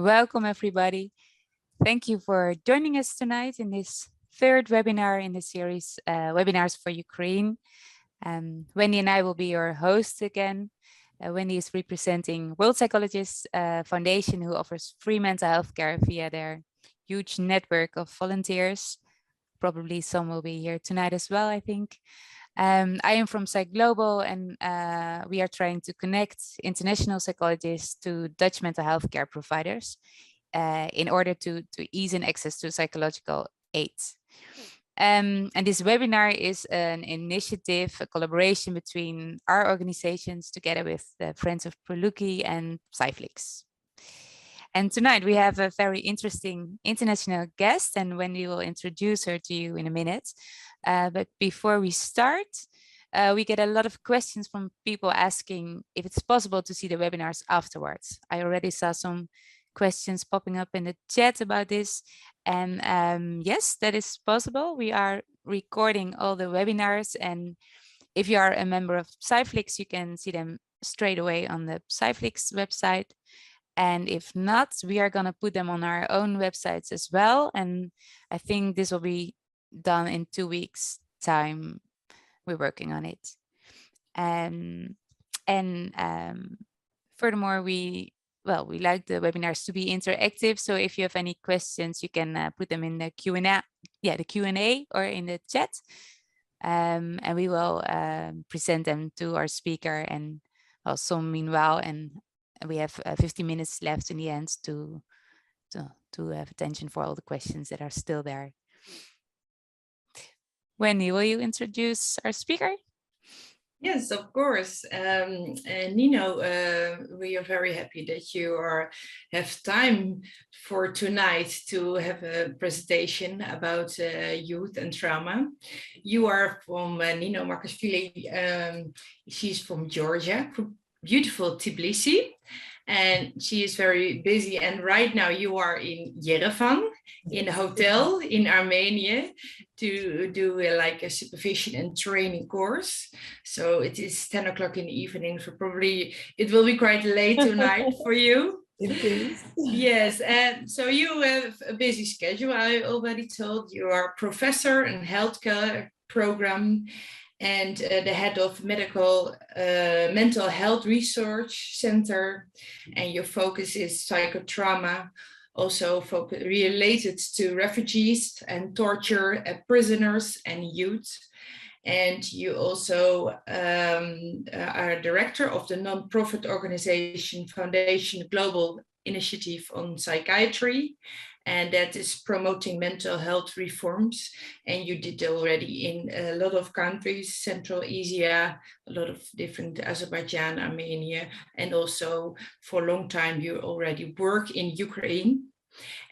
Welcome, everybody. Thank you for joining us tonight in this third webinar in the series Webinars for Ukraine. Wendy and I will be your hosts again. Wendy is representing World Psychologists Foundation, who offers free mental health care via their huge network of volunteers. Probably some will be here tonight as well, I think. I am from Psych Global, and we are trying to connect international psychologists to Dutch mental health care providers in order to ease in access to psychological aid. And this webinar is an initiative, a collaboration between our organizations together with the Friends of Proluki and Psychologists. And tonight we have a very interesting international guest, and Wendy will introduce her to you in a minute. But before we start, we get a lot of questions from people asking if it's possible to see the webinars afterwards. I already saw some questions popping up in the chat about this. And yes, that is possible. We are recording all the webinars, and if you are a member of Psyflix, you can see them straight away on the Psyflix website. And if not, we are going to put them on our own websites as well. And I think this will be done in 2 weeks' time. We're working on it. Furthermore, we like the webinars to be interactive. So if you have any questions, you can put them in the Q&A or in the chat. And we will present them to our speaker and also meanwhile, and we have 50 minutes left in the end to have attention for all the questions that are still there. Wendy, will you introduce our speaker? Yes, of course. Nino, we are very happy that you have time for tonight to have a presentation about youth and trauma. You are from Nino Markashvili. She's from Georgia, from beautiful Tbilisi. And she is very busy. And right now you are in Yerevan, in a hotel in Armenia, to do like a supervision and training course. So it is 10 o'clock in the evening, so probably it will be quite late tonight for you. It is. Yes, and so you have a busy schedule. I already told you are a professor in healthcare program and the head of mental health research center, and your focus is psychotrauma, also related to refugees and torture, prisoners and youth. And you also are director of the non-profit organization Foundation Global Initiative on Psychiatry, and that is promoting mental health reforms. And you did already in a lot of countries, Central Asia, a lot of different Azerbaijan, Armenia, and also for a long time you already work in Ukraine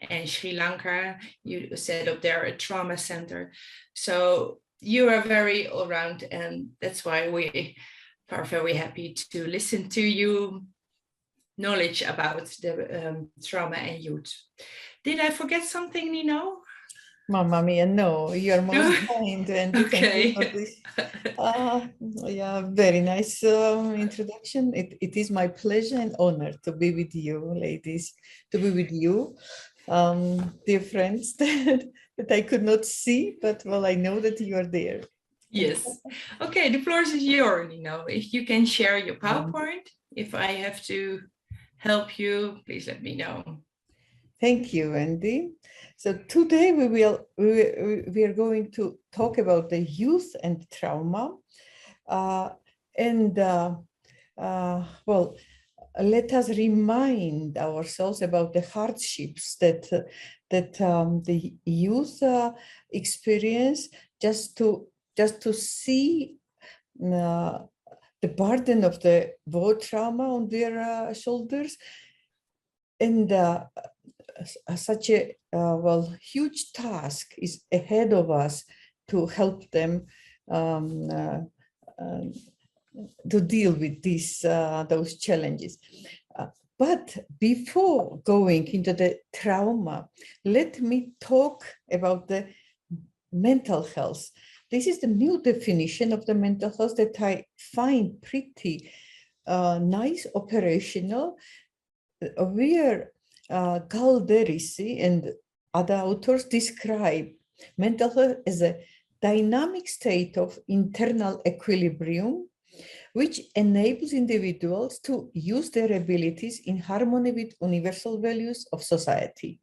and Sri Lanka. You set up there a trauma center. So you are very all around, and that's why we are very happy to listen to you knowledge about the trauma and youth. Did I forget something, Nino? Mamma mia, no, you're most kind, and Okay. thank you for this. Yeah, very nice introduction. It is my pleasure and honor to be with you, ladies, to be with you, dear friends that I could not see, but well, I know that you are there. Yes. Okay, the floor is yours, Nino. If you can share your PowerPoint, if I have to help you, please let me know. Thank you, Andy. So today we are going to talk about the youth and trauma, well, let us remind ourselves about the hardships that the youth experience, just to see the burden of the war trauma on their shoulders, and such a huge task is ahead of us to help them to deal with those challenges. But before going into the trauma, let me talk about the mental health. This is the new definition of the mental health that I find pretty nice, operational, where Galderisi and other authors describe mental health as a dynamic state of internal equilibrium, which enables individuals to use their abilities in harmony with universal values of society.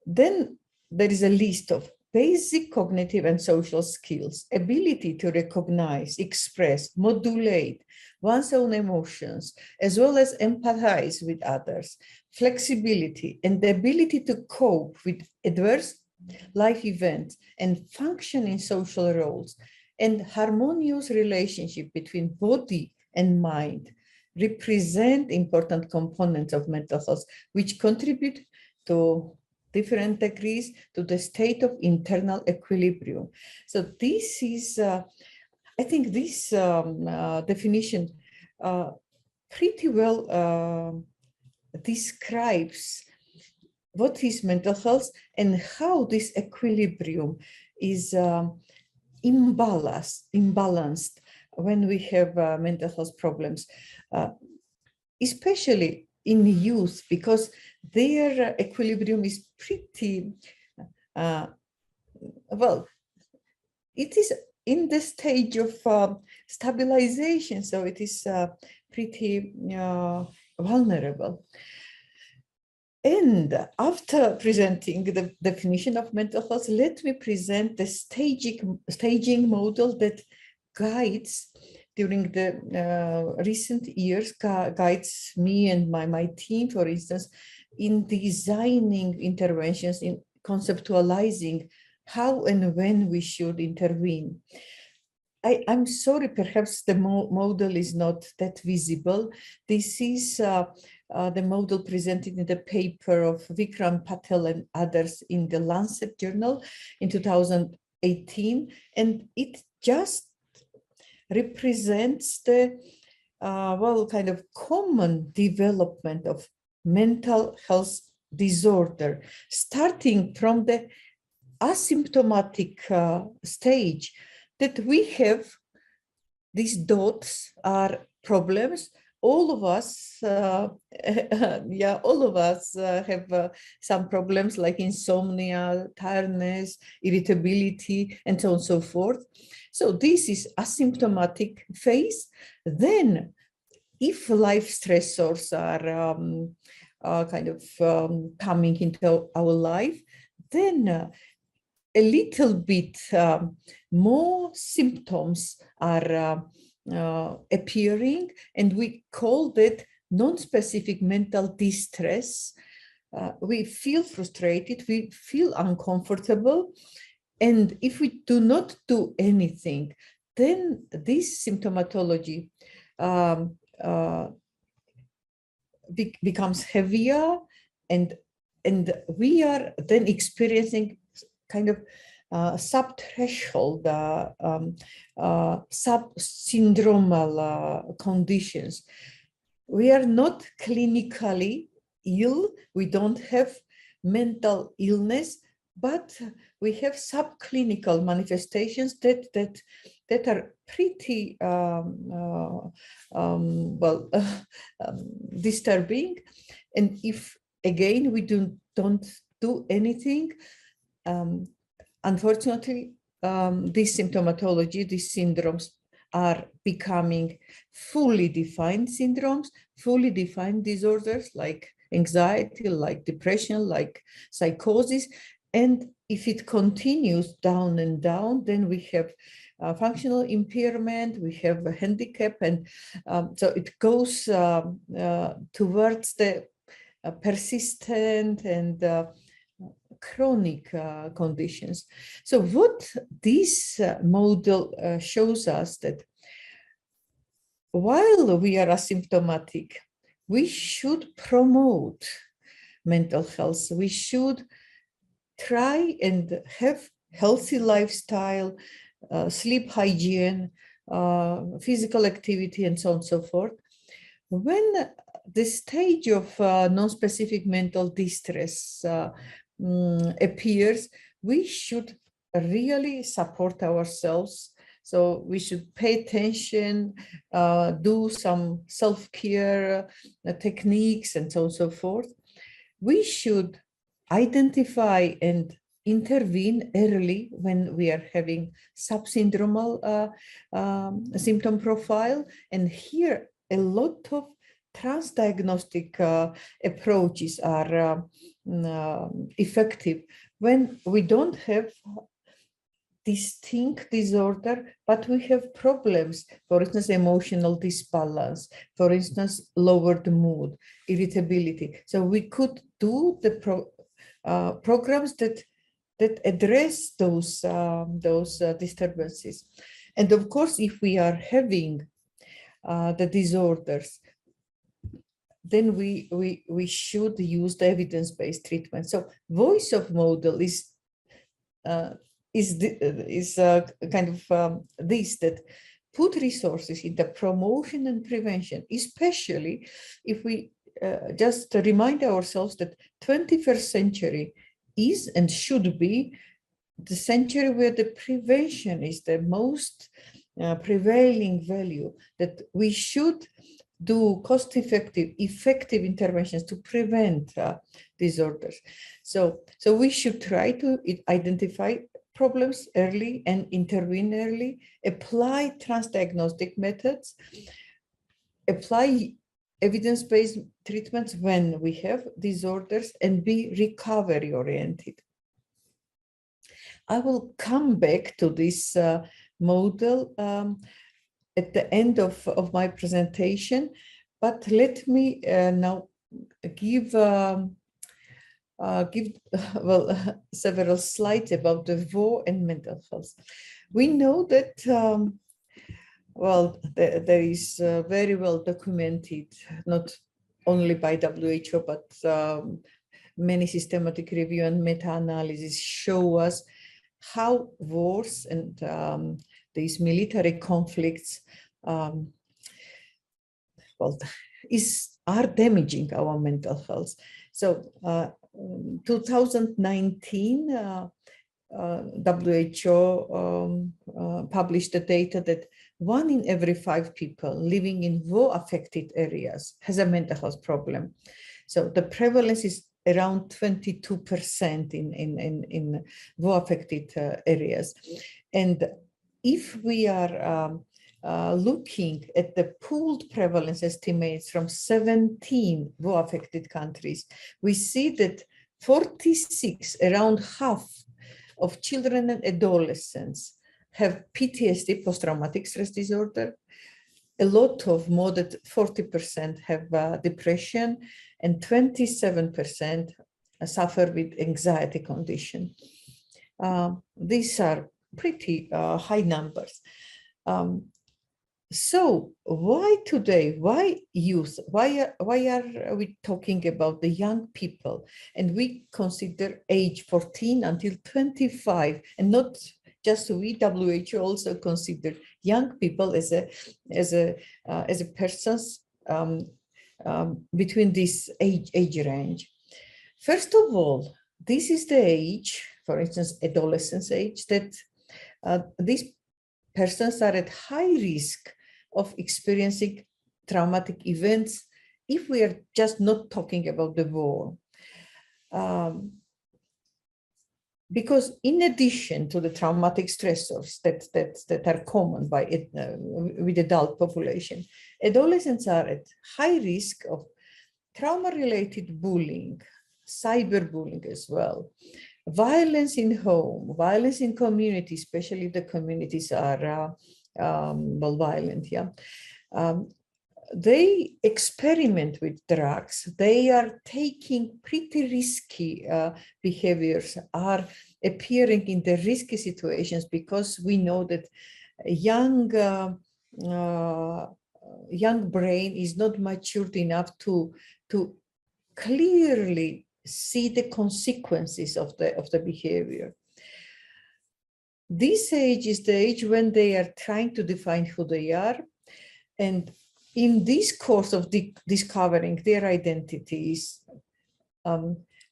Then there is a list of basic cognitive and social skills, ability to recognize, express, modulate one's own emotions, as well as empathize with others, flexibility, and the ability to cope with adverse life events and function in social roles, and harmonious relationship between body and mind represent important components of mental health, which contribute to different degrees to the state of internal equilibrium. So this is, I think this definition pretty well describes what is mental health and how this equilibrium is imbalanced when we have mental health problems, especially in youth, because their equilibrium is pretty, well, it is in the stage of stabilization, so it is pretty vulnerable. And after presenting the definition of mental health, let me present the staging model that guides during the recent years, guides me and my team, for instance, in designing interventions, in conceptualizing how and when we should intervene. I'm sorry, perhaps the model is not that visible. This is the model presented in the paper of Vikram Patel and others in the Lancet journal in 2018. And it just represents the, well, kind of common development of mental health disorder, starting from the asymptomatic stage, that we have these dots are problems. All of us, yeah, all of us have some problems like insomnia, tiredness, irritability, and so on and so forth. So this is asymptomatic phase. Then, if life stressors are kind of coming into our life, then a little bit more symptoms are appearing, and we call that non-specific mental distress. We feel frustrated, we feel uncomfortable, and if we do not do anything, then this symptomatology becomes heavier, and we are then experiencing kind of sub-threshold, sub-syndromal conditions. We are not clinically ill, we don't have mental illness, but we have subclinical manifestations that are pretty disturbing. And if again we don't do anything, unfortunately, this symptomatology, these syndromes are becoming fully defined syndromes, fully defined disorders like anxiety, like depression, like psychosis. And if it continues down and down, then we have functional impairment, we have a handicap, and so it goes towards the persistent and chronic conditions. So what this model shows us that while we are asymptomatic, we should promote mental health. We should try and have healthy lifestyle, sleep hygiene, physical activity, and so on and so forth. When the stage of non-specific mental distress appears, we should really support ourselves. So we should pay attention, do some self-care techniques, and so on and so forth. we should identify and intervene early when we are having subsyndromal symptom profile. And here, a lot of transdiagnostic approaches are effective when we don't have distinct disorder, but we have problems, for instance, emotional disbalance, for instance, lowered mood, irritability. So we could do the programs that address those disturbances. And of course, if we are having the disorders, then we should use the evidence-based treatment. So voice of model is kind of this, that put resources in the promotion and prevention, especially if we just remind ourselves that 21st century is and should be the century where the prevention is the most prevailing value, that we should do cost-effective, effective interventions to prevent disorders. So we should try to identify problems early and intervene early, apply transdiagnostic methods, apply evidence-based treatments when we have disorders, and be recovery-oriented. I will come back to this model at the end of my presentation, but let me now give several slides about the war and mental health. We know that there is very well documented, not only by WHO, but many systematic review and meta-analysis show us how wars and these military conflicts are damaging our mental health. So 2019, WHO published the data that 1 in every 5 people living in war-affected areas has a mental health problem. So the prevalence is around 22% in war-affected areas. And if we are looking at the pooled prevalence estimates from 17 war-affected countries, we see that 46, around half of children and adolescents have PTSD, post-traumatic stress disorder. A lot of, more than 40% have depression, and 27% suffer with anxiety condition. These are pretty high numbers. So why today? Why youth? Why are we talking about the young people? And we consider age 14 until 25, and not just we, WHO also consider young people as a persons between this age range. First of all, this is the age, for instance, adolescence age, that these persons are at high risk of experiencing traumatic events if we are just not talking about the war. Because in addition to the traumatic stressors that are common with adult population, adolescents are at high risk of trauma-related bullying, cyberbullying as well, violence in home, violence in community, especially the communities are violent. Yeah, they experiment with drugs. They are taking pretty risky behaviors, are appearing in the risky situations, because we know that young brain is not matured enough to clearly see the consequences of the behavior. This age is the age when they are trying to define who they are, and in this course of discovering their identities,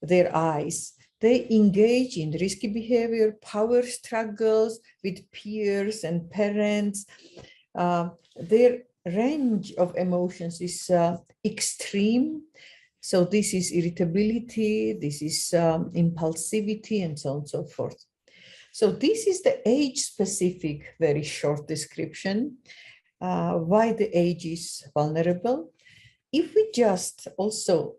their eyes, they engage in risky behavior, power struggles with peers and parents. Their range of emotions is extreme, So this is irritability, this is impulsivity, and so on and so forth. So this is the age-specific, very short description, why the age is vulnerable. If we just also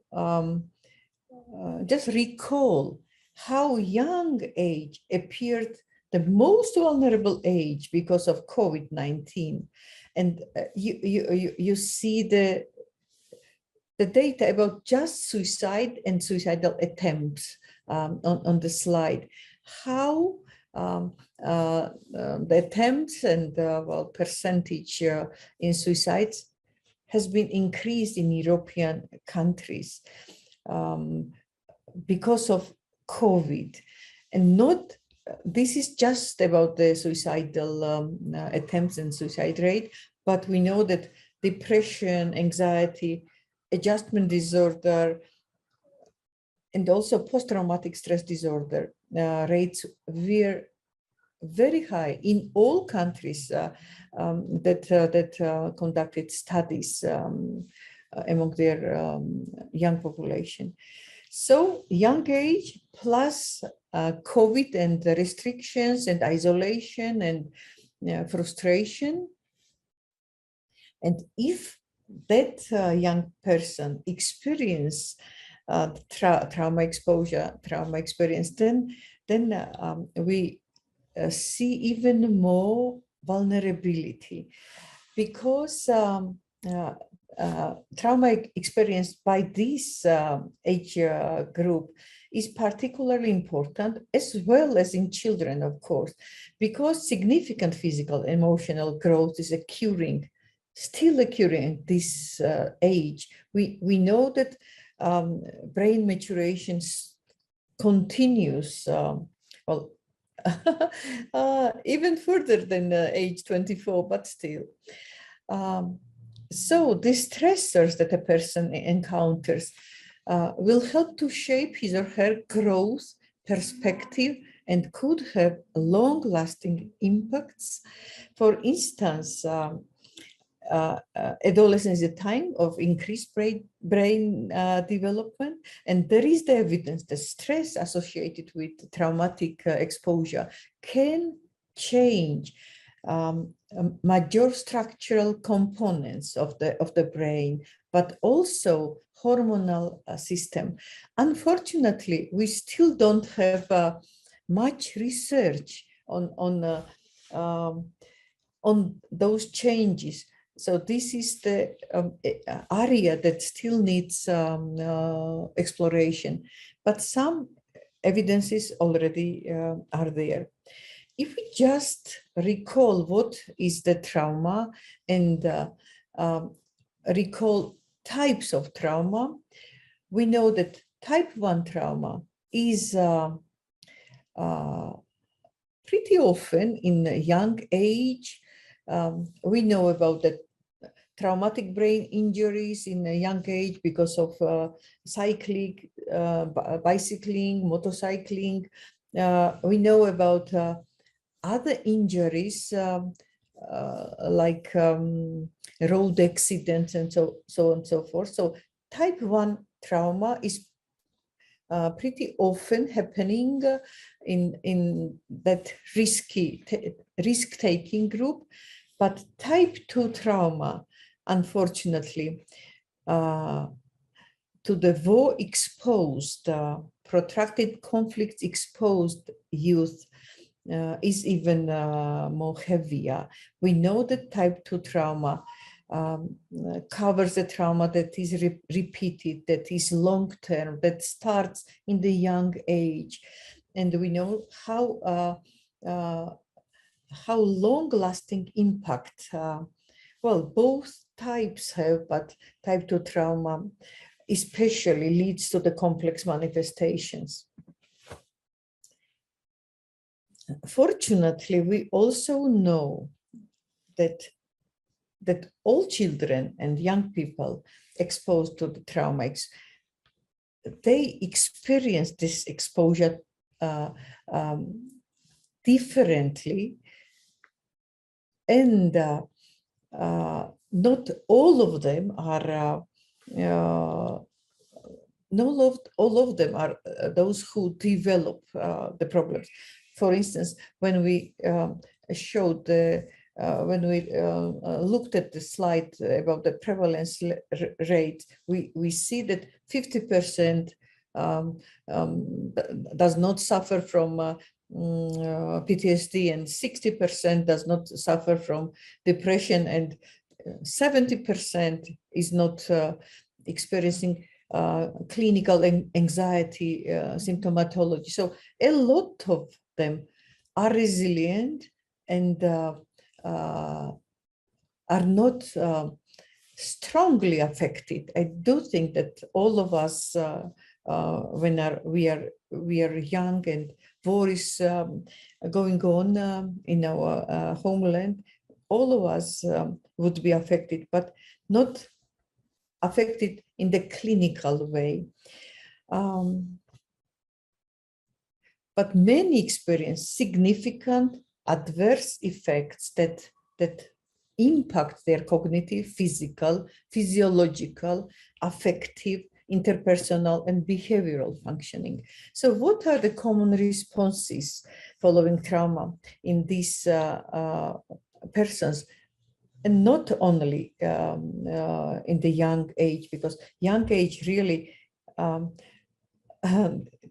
just recall how young age appeared the most vulnerable age because of COVID-19, and you see the data about just suicide and suicidal attempts on the slide, how the attempts and well, percentage in suicides has been increased in European countries because of COVID. And not, this is just about the suicidal attempts and suicide rate, but we know that depression, anxiety, adjustment disorder, and also post-traumatic stress disorder rates were very high in all countries that conducted studies among their young population. So young age plus COVID and the restrictions and isolation and frustration. And if that young person experience trauma exposure, trauma experience, then we see even more vulnerability, because trauma experienced by this age group is particularly important, as well as in children, of course, because significant physical, emotional growth is still occurring at this age. We know that brain maturation continues, well, even further than age 24, but still. So the stressors that a person encounters will help to shape his or her growth perspective and could have long-lasting impacts. For instance, adolescence is a time of increased brain development, and there is the evidence that stress associated with traumatic exposure can change major structural components of the brain, but also hormonal system. Unfortunately, we still don't have much research on those changes. So this is the area that still needs exploration, but some evidences already are there. If we just recall what is the trauma and recall types of trauma, we know that type 1 trauma is pretty often in a young age. We know about the traumatic brain injuries in a young age because of cycling, bicycling, motorcycling. We know about other injuries like road accidents and so on and so forth. So type 1 trauma is pretty often happening in that risk-taking group, but type 2 trauma, unfortunately, to the war exposed, protracted conflict exposed youth is even more heavier. We know that type 2 trauma covers the trauma that is repeated, that is long-term, that starts in the young age. And we know how long-lasting impact, well, both types have, but type 2 trauma especially leads to the complex manifestations. Fortunately, we also know that all children and young people exposed to the trauma, they experience this exposure differently, and not all of them are all of them are those who develop the problems. For instance, when we showed when we looked at the slide about the prevalence rate, we see that 50% does not suffer from PTSD, and 60% does not suffer from depression, and 70% is not experiencing clinical anxiety symptomatology. So a lot of them are resilient and are not strongly affected. I do think that all of us, when we are young and war is going on in our homeland, all of us would be affected, but not affected in the clinical way. But many experience significant adverse effects that impact their cognitive, physical, physiological, affective, interpersonal, and behavioral functioning. So what are the common responses following trauma in these persons? And not only in the young age, because young age really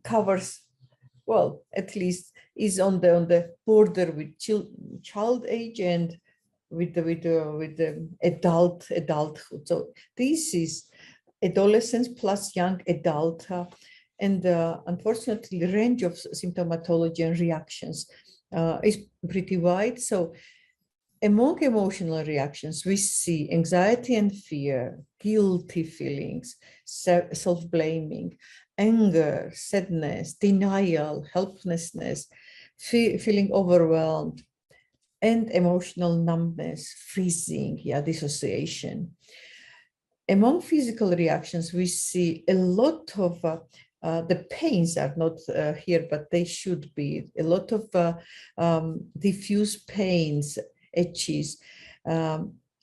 covers, well, at least is on the border with child age and with the adulthood. So this is adolescence plus young adult, and unfortunately, the range of symptomatology and reactions is pretty wide. So among emotional reactions, we see anxiety and fear, guilty feelings, self-blaming, anger, sadness, denial, helplessness, feeling overwhelmed, and emotional numbness, freezing, dissociation. Among physical reactions, we see a lot of the pains are not here, but they should be. A lot of diffuse pains, itches,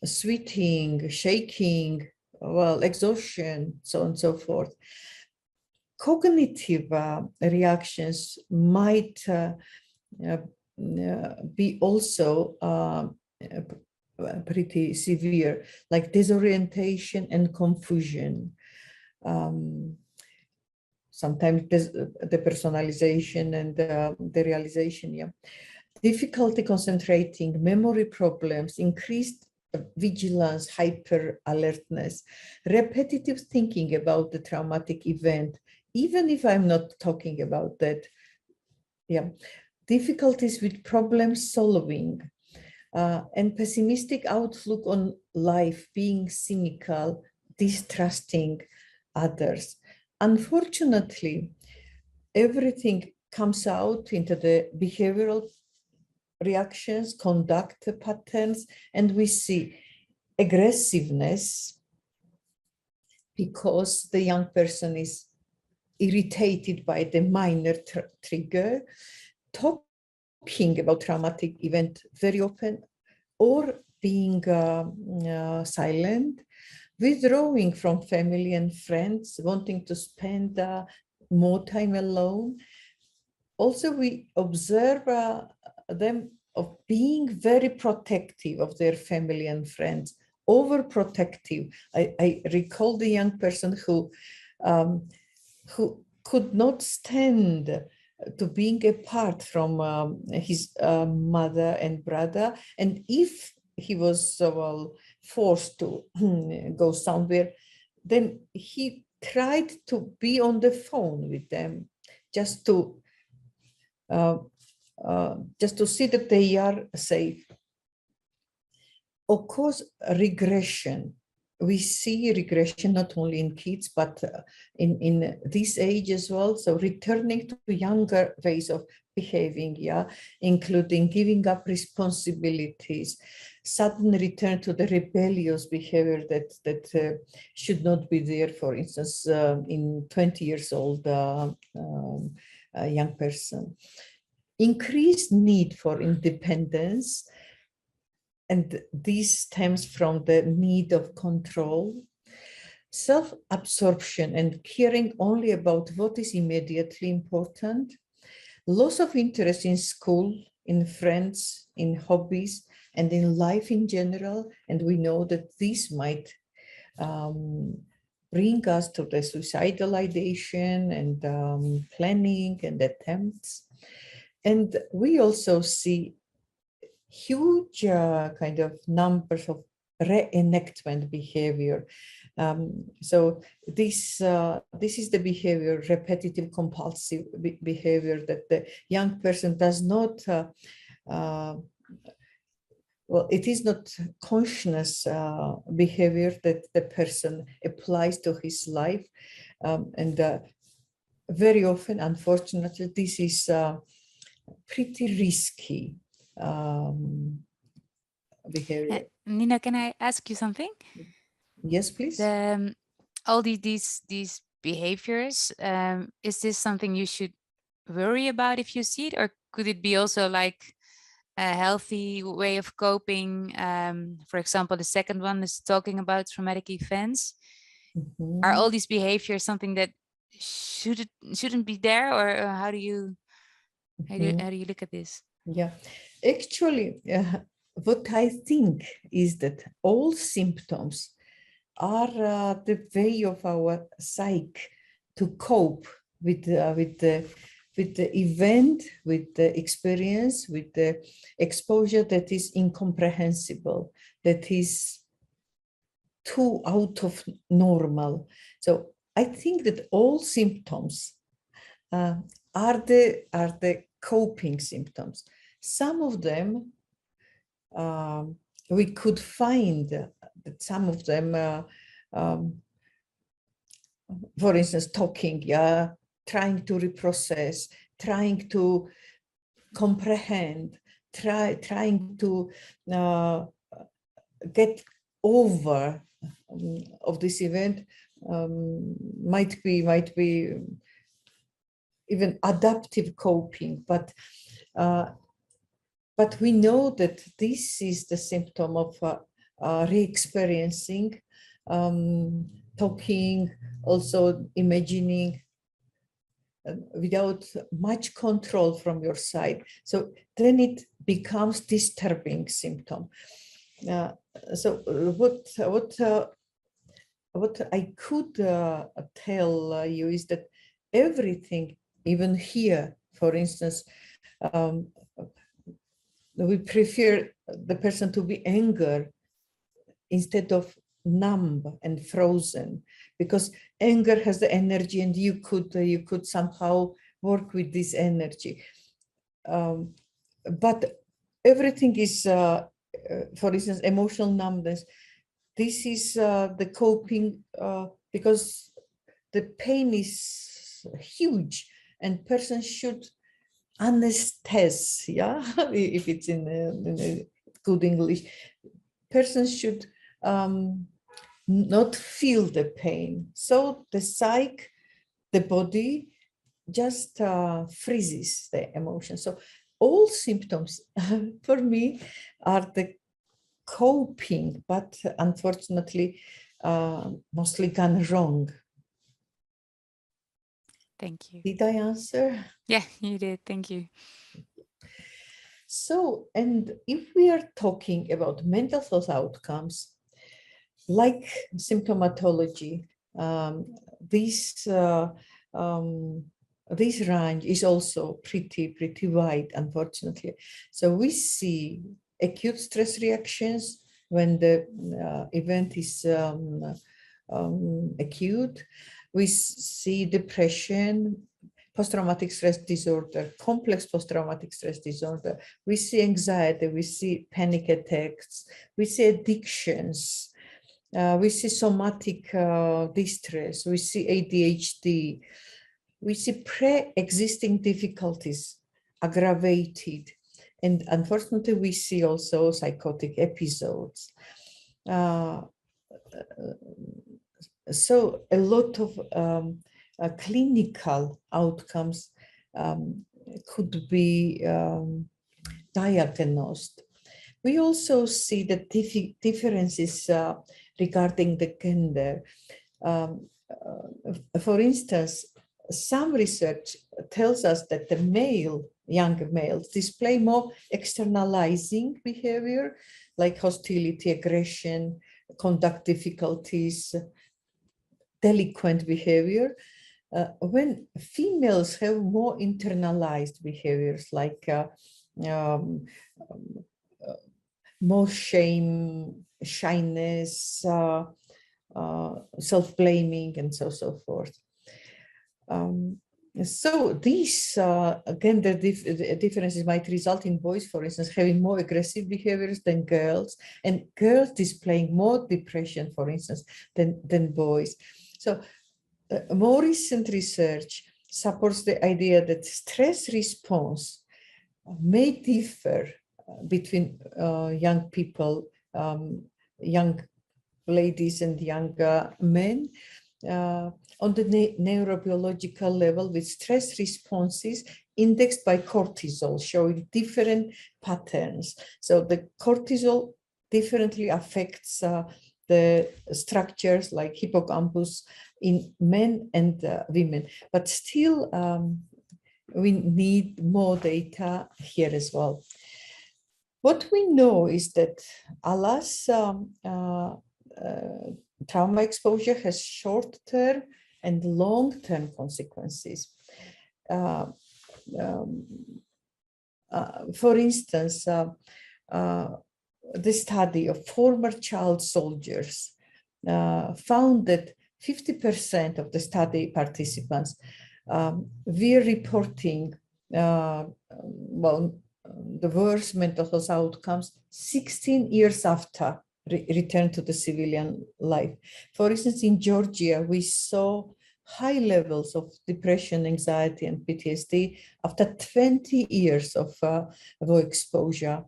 sweating, shaking, well, exhaustion, so on and so forth. Cognitive reactions might be also pretty severe, like disorientation and confusion. Sometimes the personalization and the realization, difficulty concentrating, memory problems, increased vigilance, hyper alertness, repetitive thinking about the traumatic event, even if I'm not talking about that. Difficulties with problem solving, and pessimistic outlook on life, being cynical, distrusting others. Unfortunately, everything comes out into the behavioral reactions, conduct patterns, and we see aggressiveness because the young person is irritated by the minor trigger, talking about traumatic event very often, or being silent, withdrawing from family and friends, wanting to spend more time alone. Also, we observe them of being very protective of their family and friends, overprotective. I recall the young person who could not stand to being apart from his mother and brother, and if he was forced to go somewhere, then he tried to be on the phone with them, just to see that they are safe. Of course, regression. We see regression not only in kids, but in this age as well. So returning to younger ways of behaving, including giving up responsibilities, sudden return to the rebellious behavior that should not be there, for instance, in 20 years old young person. Increased need for independence, and this stems from the need of control. self-absorption and caring only about what is immediately important, loss of interest in school, in friends, in hobbies, and in life in general. And we know that this might bring us to the suicidal ideation and planning and attempts. And we also see huge kind of numbers of reenactment behavior. So this is the behavior, repetitive compulsive behavior, that the young person does not, well, it is not conscious behavior that the person applies to his life. And very often, unfortunately, this is pretty risky behavior. Nina, can I ask you something? Yes, please. All these behaviors, is this something you should worry about if you see it, or could it be also like a healthy way of coping? For example, the second one is talking about traumatic events. Are all these behaviors something that shouldn't be there, or how do you look at this? Yeah, actually, what I think is that all symptoms are the way of our psyche to cope with the event, with the experience, with the exposure that is incomprehensible, that is too out of normal. So I think that all symptoms are the coping symptoms. Some of them we could find that some of them, for instance, talking, trying to reprocess, trying to comprehend, trying to get over of this event, might be even adaptive coping, but we know that this is the symptom of re-experiencing, talking, also imagining, without much control from your side. So then it becomes disturbing symptom. So what I could tell you is that everything, even here, for instance, we prefer the person to be angry instead of numb and frozen, because anger has the energy, and you could somehow work with this energy. But everything is, for instance, emotional numbness. This is the coping, because the pain is huge, and person should anesthesia, if it's in good English. Person should not feel the pain. So the psyche, the body, just freezes the emotion. So all symptoms for me are the coping, but unfortunately mostly gone wrong. Thank you. Did I answer? Yeah, you did. Thank you. So, and if we are talking about mental health outcomes, like symptomatology, this range is also pretty wide, unfortunately. So we see acute stress reactions when the event is acute. We see depression, post-traumatic stress disorder, complex post-traumatic stress disorder. We see anxiety, we see panic attacks, we see addictions, we see somatic distress, we see ADHD, we see pre-existing difficulties aggravated, and unfortunately we see also psychotic episodes. So a lot of clinical outcomes could be diagnosed. We also see the differences regarding the gender. For instance, some research tells us that the younger males display more externalizing behavior, like hostility, aggression, conduct difficulties, delinquent behavior, when females have more internalized behaviors, like more shame, shyness, self-blaming, and so forth. So these gender differences might result in boys, for instance, having more aggressive behaviors than girls, and girls displaying more depression, for instance, than boys. So more recent research supports the idea that stress response may differ between young people, young ladies and young men, on the neurobiological level, with stress responses indexed by cortisol showing different patterns. So the cortisol differently affects the structures like hippocampus in men and women, but still we need more data here as well. What we know is that alas, trauma exposure has short-term and long-term consequences. For instance, the study of former child soldiers found that 50% of the study participants were reporting the worst mental health outcomes 16 years after return to the civilian life. For instance, in Georgia, we saw high levels of depression, anxiety, and PTSD after 20 years of exposure.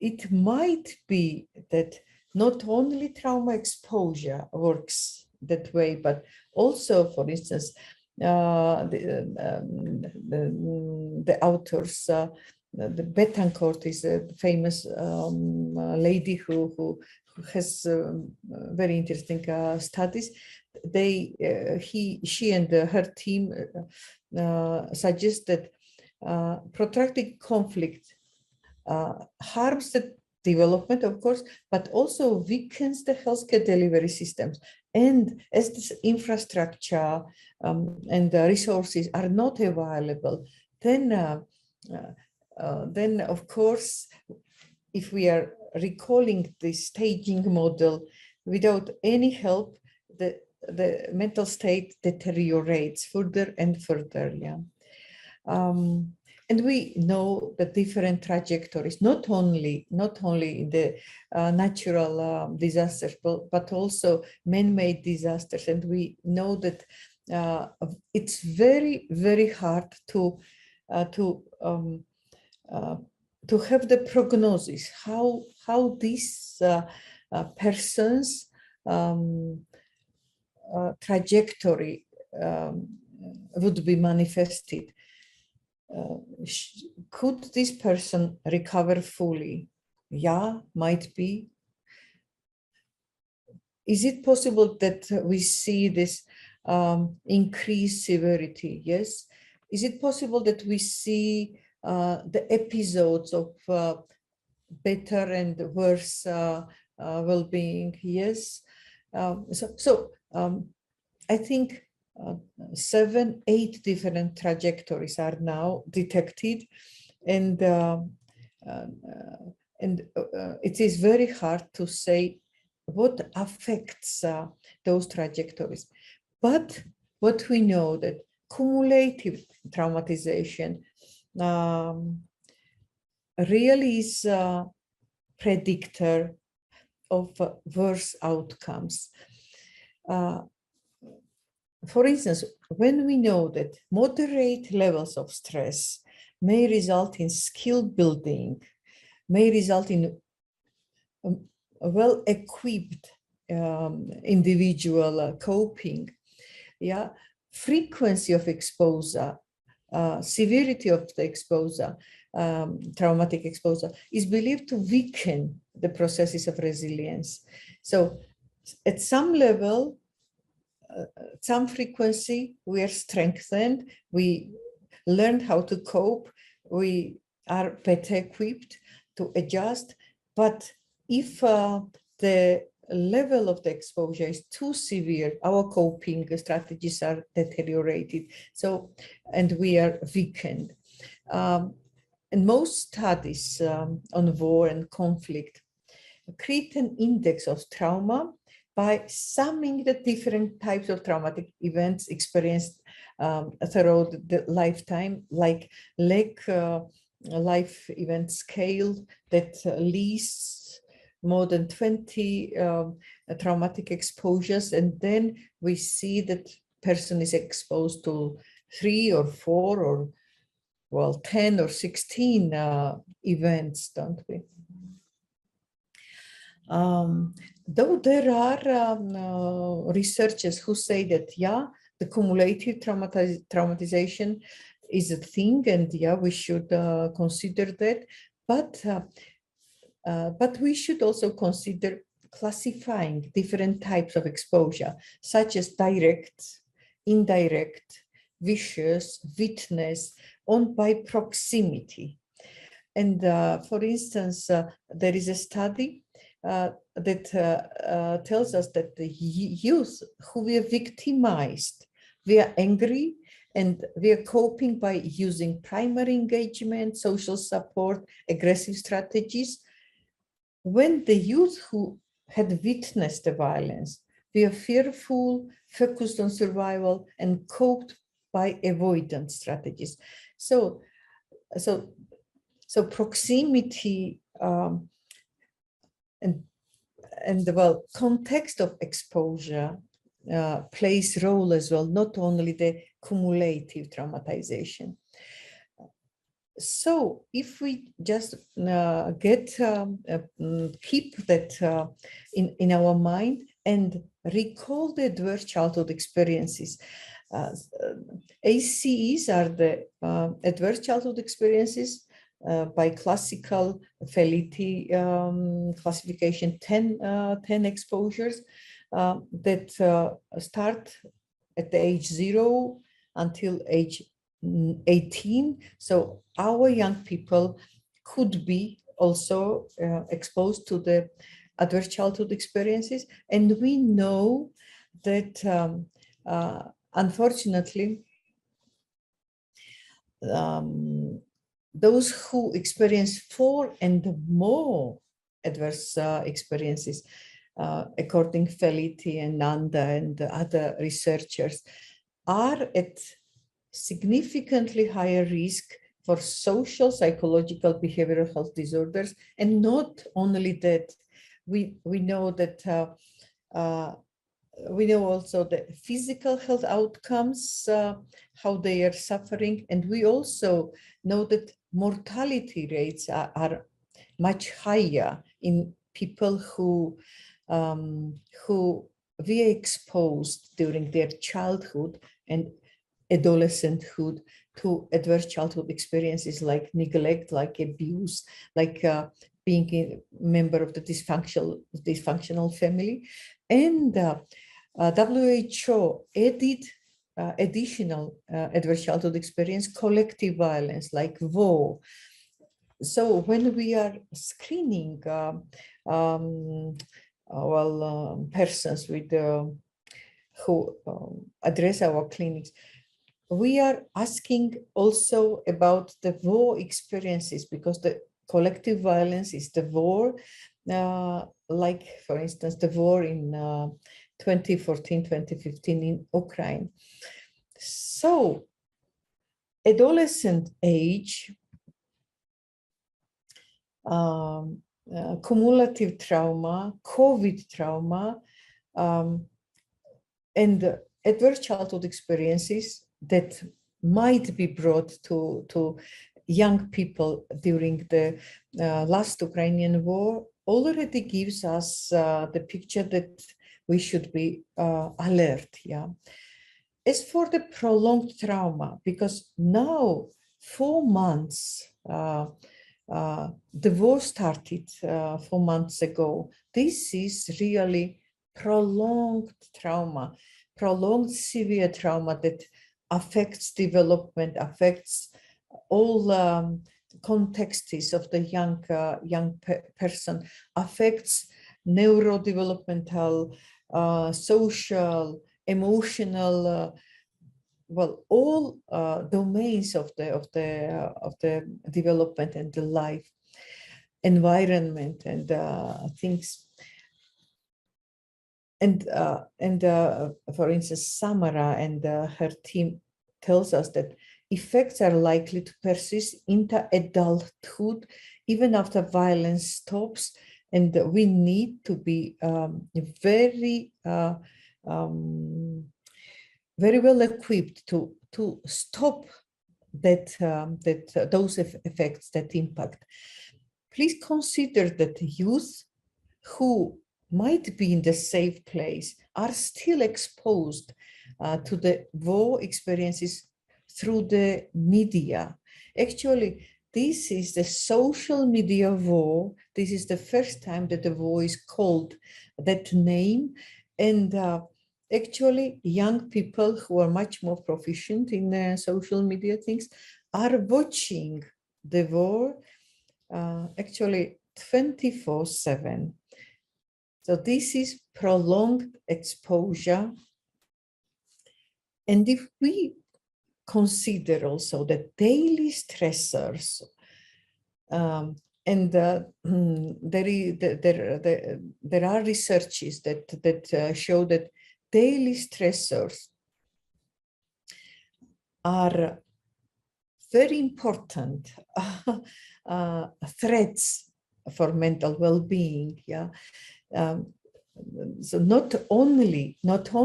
It might be that not only trauma exposure works that way, but also, for instance, the authors, the Betancourt is a famous lady who has very interesting studies. She and her team suggest that protracted conflict harms the development, of course, but also weakens the healthcare delivery systems. And as this infrastructure and the resources are not available, then of course, if we are recalling the staging model, without any help, the mental state deteriorates further and further. Yeah. And we know the different trajectories, not only in the natural disasters, but also man-made disasters. And we know that it's very, very hard to have the prognosis how these persons' trajectory would be manifested. Could this person recover fully? Yeah, might be. Is it possible that we see this increased severity? Yes. Is it possible that we see the episodes of better and worse well-being? Yes. I think 7, 8 different trajectories are now detected, and it is very hard to say what affects those trajectories. But what we know that cumulative traumatization really is a predictor of worse outcomes. For instance, when we know that moderate levels of stress may result in skill building, may result in a well-equipped individual coping, yeah, frequency of exposure severity of the exposure, traumatic exposure, is believed to weaken the processes of resilience. So at some level, some frequency, we are strengthened, we learned how to cope, we are better equipped to adjust. But if the level of the exposure is too severe, our coping strategies are deteriorated. So, and we are weakened. And most studies on war and conflict create an index of trauma by summing the different types of traumatic events experienced throughout the lifetime, like life event scale that lists more than 20 traumatic exposures, and then we see that person is exposed to 3 or 4 or, well, 10 or 16 events, don't we? Though there are researchers who say that, yeah, the cumulative traumatization is a thing, and yeah, we should consider that, but we should also consider classifying different types of exposure, such as direct, indirect, vicious, witness, on by proximity. And for instance, there is a study that tells us that the youth who were victimized, we are angry, and we are coping by using primary engagement, social support, aggressive strategies. When the youth who had witnessed the violence, we are fearful, focused on survival, and coped by avoidance strategies. So proximity and well, context of exposure plays role as well, not only the cumulative traumatization. So if we just keep that in our mind and recall the adverse childhood experiences. ACEs are the adverse childhood experiences by classical Felitti classification, 10 exposures that start at the age 0 until age 18. So our young people could be also exposed to the adverse childhood experiences. And we know that unfortunately, those who experience 4 and more adverse experiences, according to Felitti and Nanda and other researchers, are at significantly higher risk for social, psychological, behavioral health disorders. And not only that, we know that we know also the physical health outcomes, how they are suffering, and we also know that mortality rates are much higher in people who were exposed during their childhood and adolescenthood to adverse childhood experiences like neglect, like abuse, like being a member of the dysfunctional family. And WHO added additional adverse childhood experience, collective violence, like war. So when we are screening persons with who address our clinics, we are asking also about the war experiences, because the collective violence is the war, like, for instance, the war in 2014, 2015 in Ukraine. So adolescent age, cumulative trauma, COVID trauma, and adverse childhood experiences that might be brought to young people during the last Ukrainian war already gives us the picture that we should be alert. Yeah. As for the prolonged trauma, because now 4 months, the war started 4 months ago. This is really prolonged trauma, prolonged severe trauma that affects development, affects all contexts of the young person, affects neurodevelopmental, social, emotional, well, all domains of the development and the life environment and things. And for instance, Samara and her team tells us that effects are likely to persist into adulthood even after violence stops, and we need to be very well equipped to stop those effects, that impact. Please consider that youth who might be in the safe place are still exposed to the war experiences through the media. Actually, this is the social media war. This is the first time that the war is called that name. And actually, young people who are much more proficient in social media things are watching the war actually 24/7. So this is prolonged exposure. And if we consider also the daily stressors, and there are researches that show that daily stressors are very important threats for mental well-being. Yeah. So not only the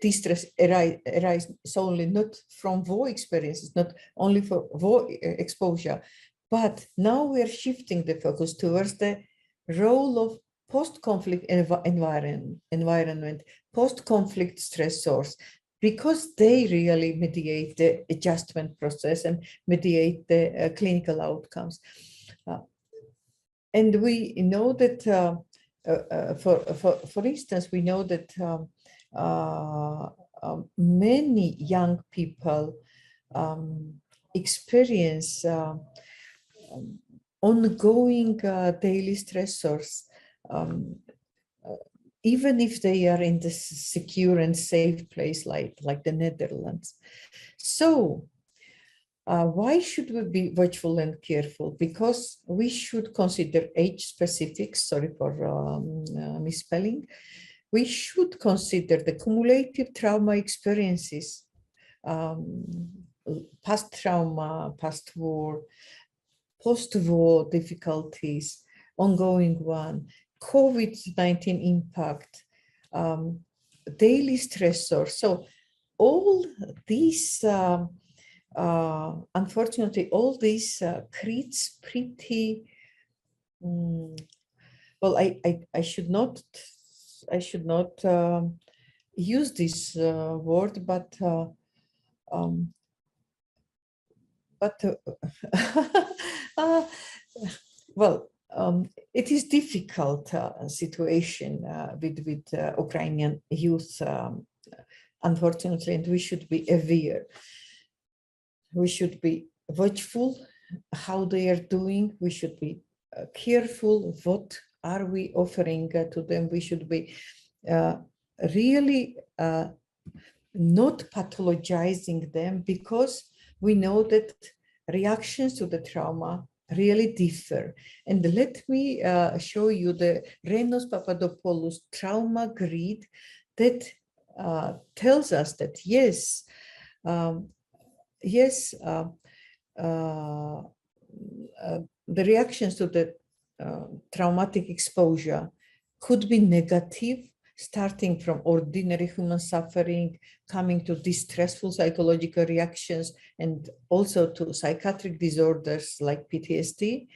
distress arise solely not from war experiences, not only for war exposure, but now we are shifting the focus towards the role of post-conflict environment, post-conflict stressors, because they really mediate the adjustment process and mediate the clinical outcomes. And we know that, for instance, we know that many young people experience ongoing daily stressors, even if they are in this secure and safe place like the Netherlands. So why should we be watchful and careful? Because we should consider age specifics, sorry for misspelling. We should consider the cumulative trauma experiences, past trauma, past war, post-war difficulties, ongoing one, COVID-19 impact, daily stressors. So all these unfortunately, all this creates pretty. Well, I should not use this word, but well, it is difficult situation with Ukrainian youth, unfortunately, and we should be aware. We should be watchful how they are doing. We should be careful what are we offering to them. We should be really not pathologizing them, because we know that reactions to the trauma really differ. And let me show you the Renos Papadopoulos trauma grid that tells us that yes, the reactions to the traumatic exposure could be negative, starting from ordinary human suffering, coming to distressful psychological reactions, and also to psychiatric disorders like PTSD.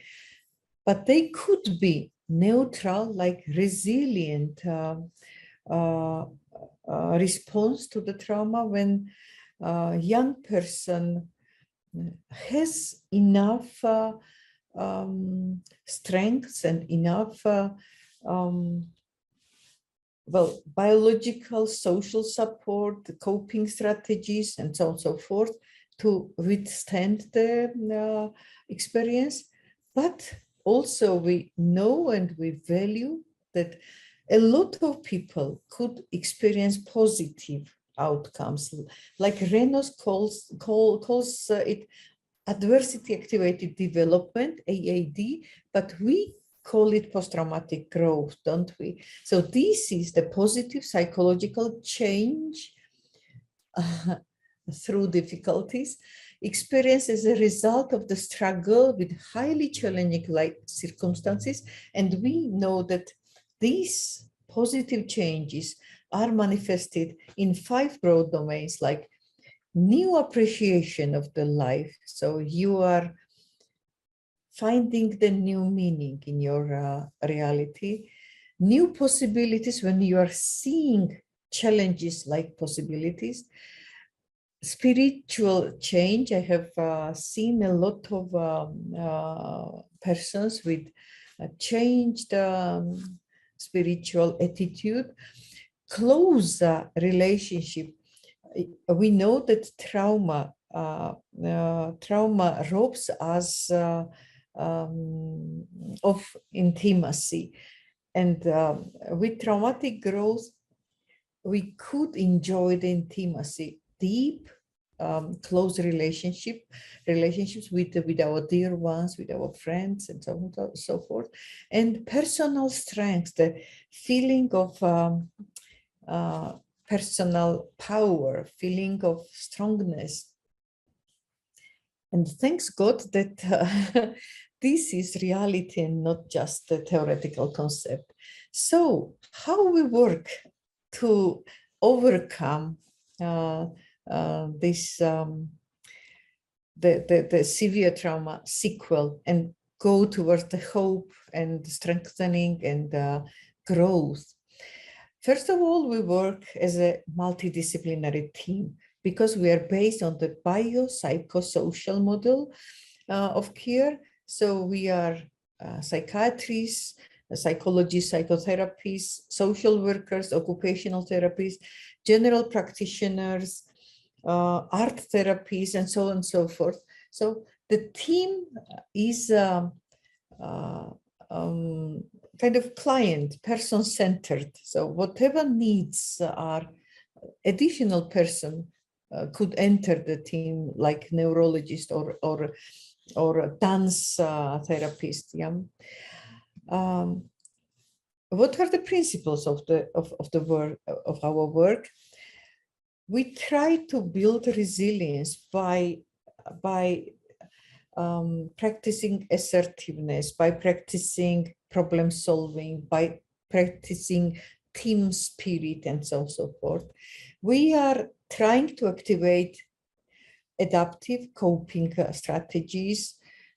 But they could be neutral, like resilient, response to the trauma when a young person has enough strengths and enough biological, social support, coping strategies, and so on and so forth to withstand the experience. But also we know and we value that a lot of people could experience positive outcomes, like Renos calls it adversity activated development, AAD, but we call it post-traumatic growth, don't we? So this is the positive psychological change through difficulties experienced as a result of the struggle with highly challenging life circumstances. And we know that these positive changes are manifested in 5 broad domains, like new appreciation of the life. So you are finding the new meaning in your reality, new possibilities when you are seeing challenges like possibilities, spiritual change. I have seen a lot of persons with changed spiritual attitude, close relationship. We know that trauma robs us of intimacy, and with traumatic growth, we could enjoy the intimacy, deep, close relationships with our dear ones, with our friends, and so on and so forth, and personal strength, the feeling of personal power, feeling of strongness. And thanks God that this is reality and not just a theoretical concept. So how we work to overcome this the severe trauma sequel and go towards the hope and strengthening and growth. First of all, we work as a multidisciplinary team because we are based on the biopsychosocial model of care. So we are psychiatrists, psychologists, psychotherapists, social workers, occupational therapists, general practitioners, art therapies, and so on and so forth. So the team is kind of client, person-centered. So whatever needs are additional person could enter the team, like neurologist or a dance therapist. Yeah. What are the principles of the work of our work? We try to build resilience by practicing assertiveness, by practicing problem solving, by practicing team spirit, and so on and so forth. We are trying to activate adaptive coping strategies,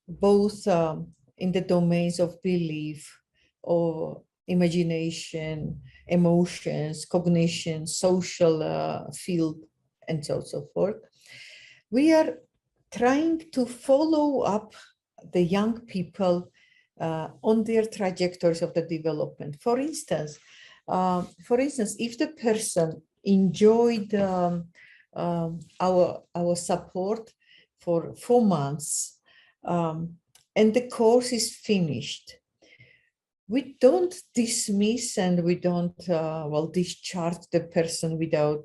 both in the domains of belief or imagination, emotions, cognition, social field, and so on and so forth. We are trying to follow up the young people on their trajectories of the development. For instance, if the person enjoyed our support for 4 months and the course is finished, we don't dismiss and we don't discharge the person without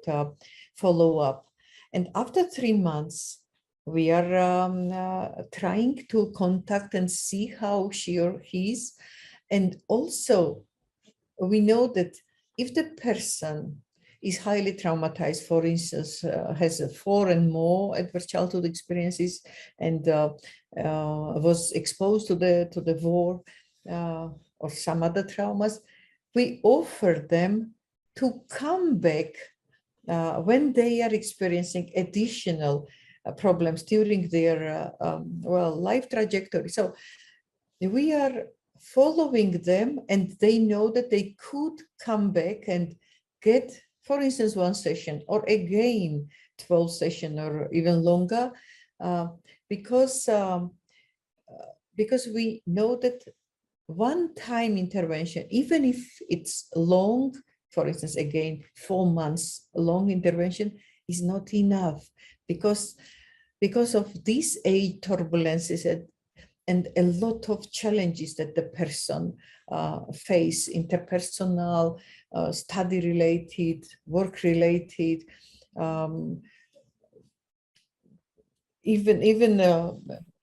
follow-up. And after 3 months, we are trying to contact and see how she or he is. And also, we know that if the person is highly traumatized, for instance, has 4 and more adverse childhood experiences and was exposed to the war or some other traumas, we offer them to come back when they are experiencing additional problems during their life trajectory. So we are following them, and they know that they could come back and get, for instance, one session or again 12 session or even longer, because we know that one-time intervention, even if it's long, for instance, again 4 months long intervention, is not enough, because of these age turbulences and a lot of challenges that the person face, interpersonal, study-related, work-related, even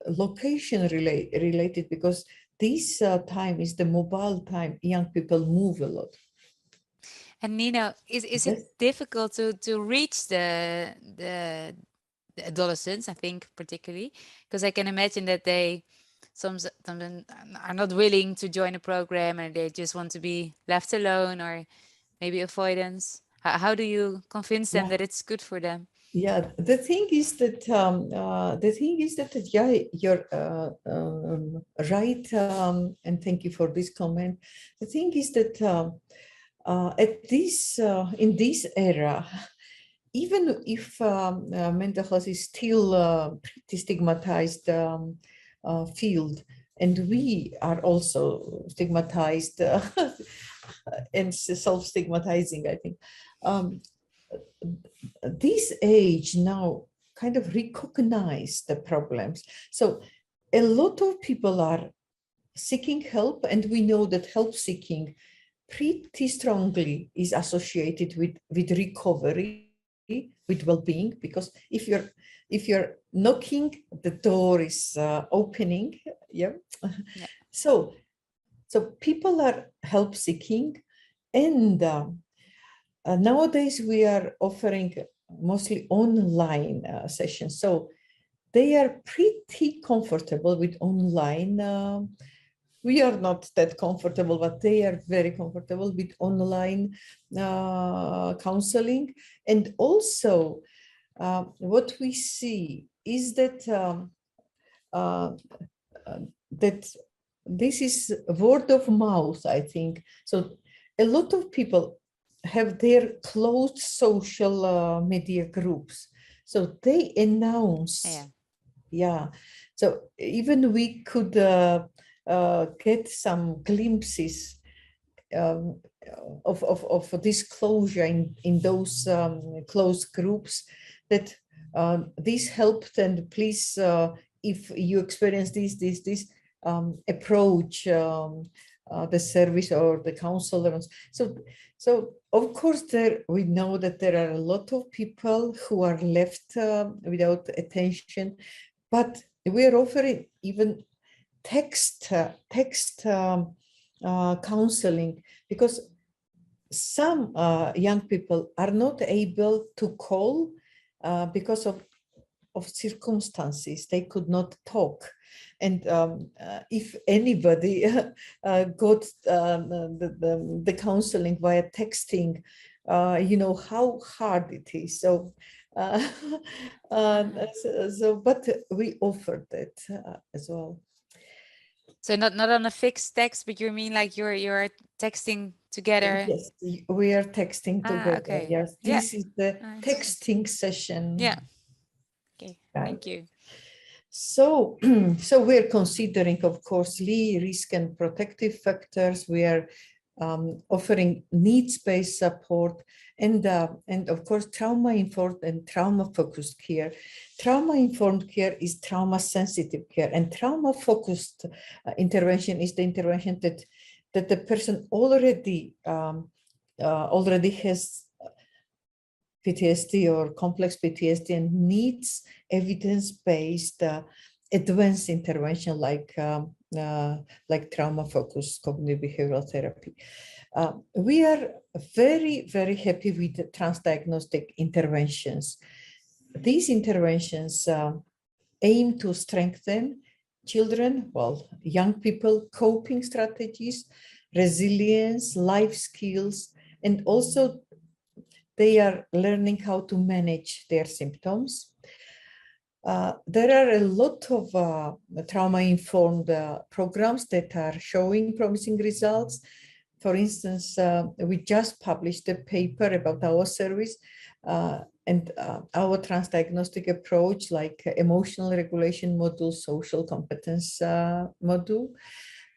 location related, because this time is the mobile time. Young people move a lot. And Nina, is Yes. it difficult to reach the adolescents, I think, particularly? Because I can imagine that they some are not willing to join a program and they just want to be left alone, or maybe avoidance. How do you convince them that it's good for them? Yeah, the thing is that yeah, you're right, and thank you for this comment. The thing is that at this in this era, even if mental health is still pretty stigmatized field, and we are also stigmatized and self-stigmatizing, I think. This age now kind of recognize the problems. So a lot of people are seeking help, and we know that help seeking pretty strongly is associated with recovery, with well-being, because if you're knocking, the door is opening. Yeah. So people are help seeking, and nowadays we are offering mostly online sessions, so they are pretty comfortable with online. We are not that comfortable, but they are very comfortable with online counseling. And also what we see is that that this is word of mouth, I think. So a lot of people have their closed social media groups, so they announce. Yeah, so even we could get some glimpses of disclosure in those closed groups, that this helped, and please, if you experience this, approach the service or the counselor. So of course we know that there are a lot of people who are left without attention, but we are offering even text counseling, because some young people are not able to call because of circumstances. They could not talk. And if anybody got the counseling via texting, you know how hard it is. So, but we offered that as well. So not on a fixed text, but you mean like you're texting together? Yes, we are texting together. Okay. Yes, this is the texting session. Yeah. Okay. Right. Thank you. So, so we're considering, of course, risk and protective factors. We are offering needs-based support, and of course, trauma-informed and trauma-focused care. Trauma-informed care is trauma-sensitive care, and trauma-focused intervention is the intervention that the person already has PTSD or complex PTSD and needs evidence-based advanced intervention like trauma-focused cognitive behavioral therapy. We are very, very happy with the transdiagnostic interventions. These interventions aim to strengthen children, young people, coping strategies, resilience, life skills, and also they are learning how to manage their symptoms. There are a lot of trauma-informed programs that are showing promising results. For instance, we just published a paper about our service and our transdiagnostic approach, like emotional regulation module, social competence module.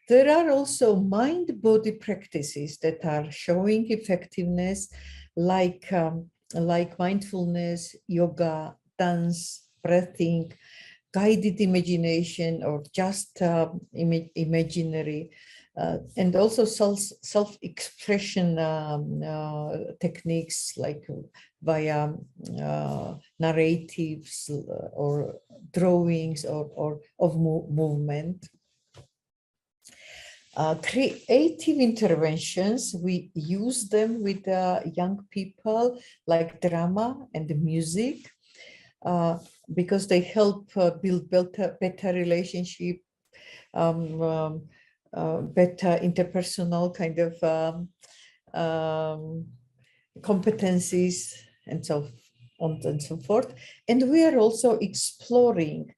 There are also mind-body practices that are showing effectiveness, like mindfulness, yoga, dance, breathing, guided imagination, or just imaginary, and also self-expression techniques like via narratives or drawings or of movement. Creative interventions, we use them with young people, like drama and music, because they help build better relationship, better interpersonal kind of competencies, and so on and so forth. And we are also exploring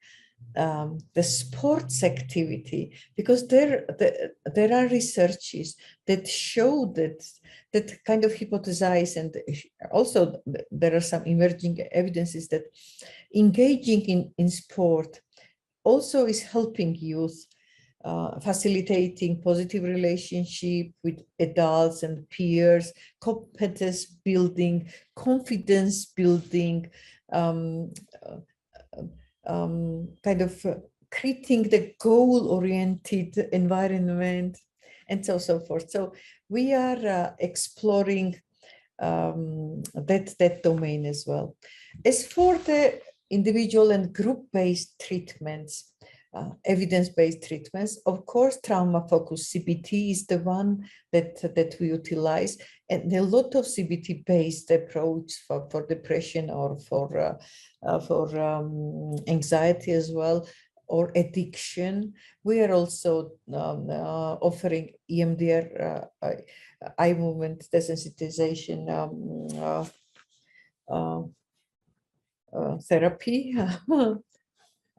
the sports activity, because there are researches that show that kind of hypothesize, and also there are some emerging evidences that engaging in sport also is helping youth, facilitating positive relationship with adults and peers, competence building, confidence building, kind of creating the goal-oriented environment, and so forth. So we are exploring that domain as well. As for the individual and group-based treatments, evidence-based treatments, of course, trauma-focused CBT is the one that we utilize, and a lot of CBT-based approach for depression or for anxiety as well, or addiction. We are also offering EMDR, eye movement desensitization therapy.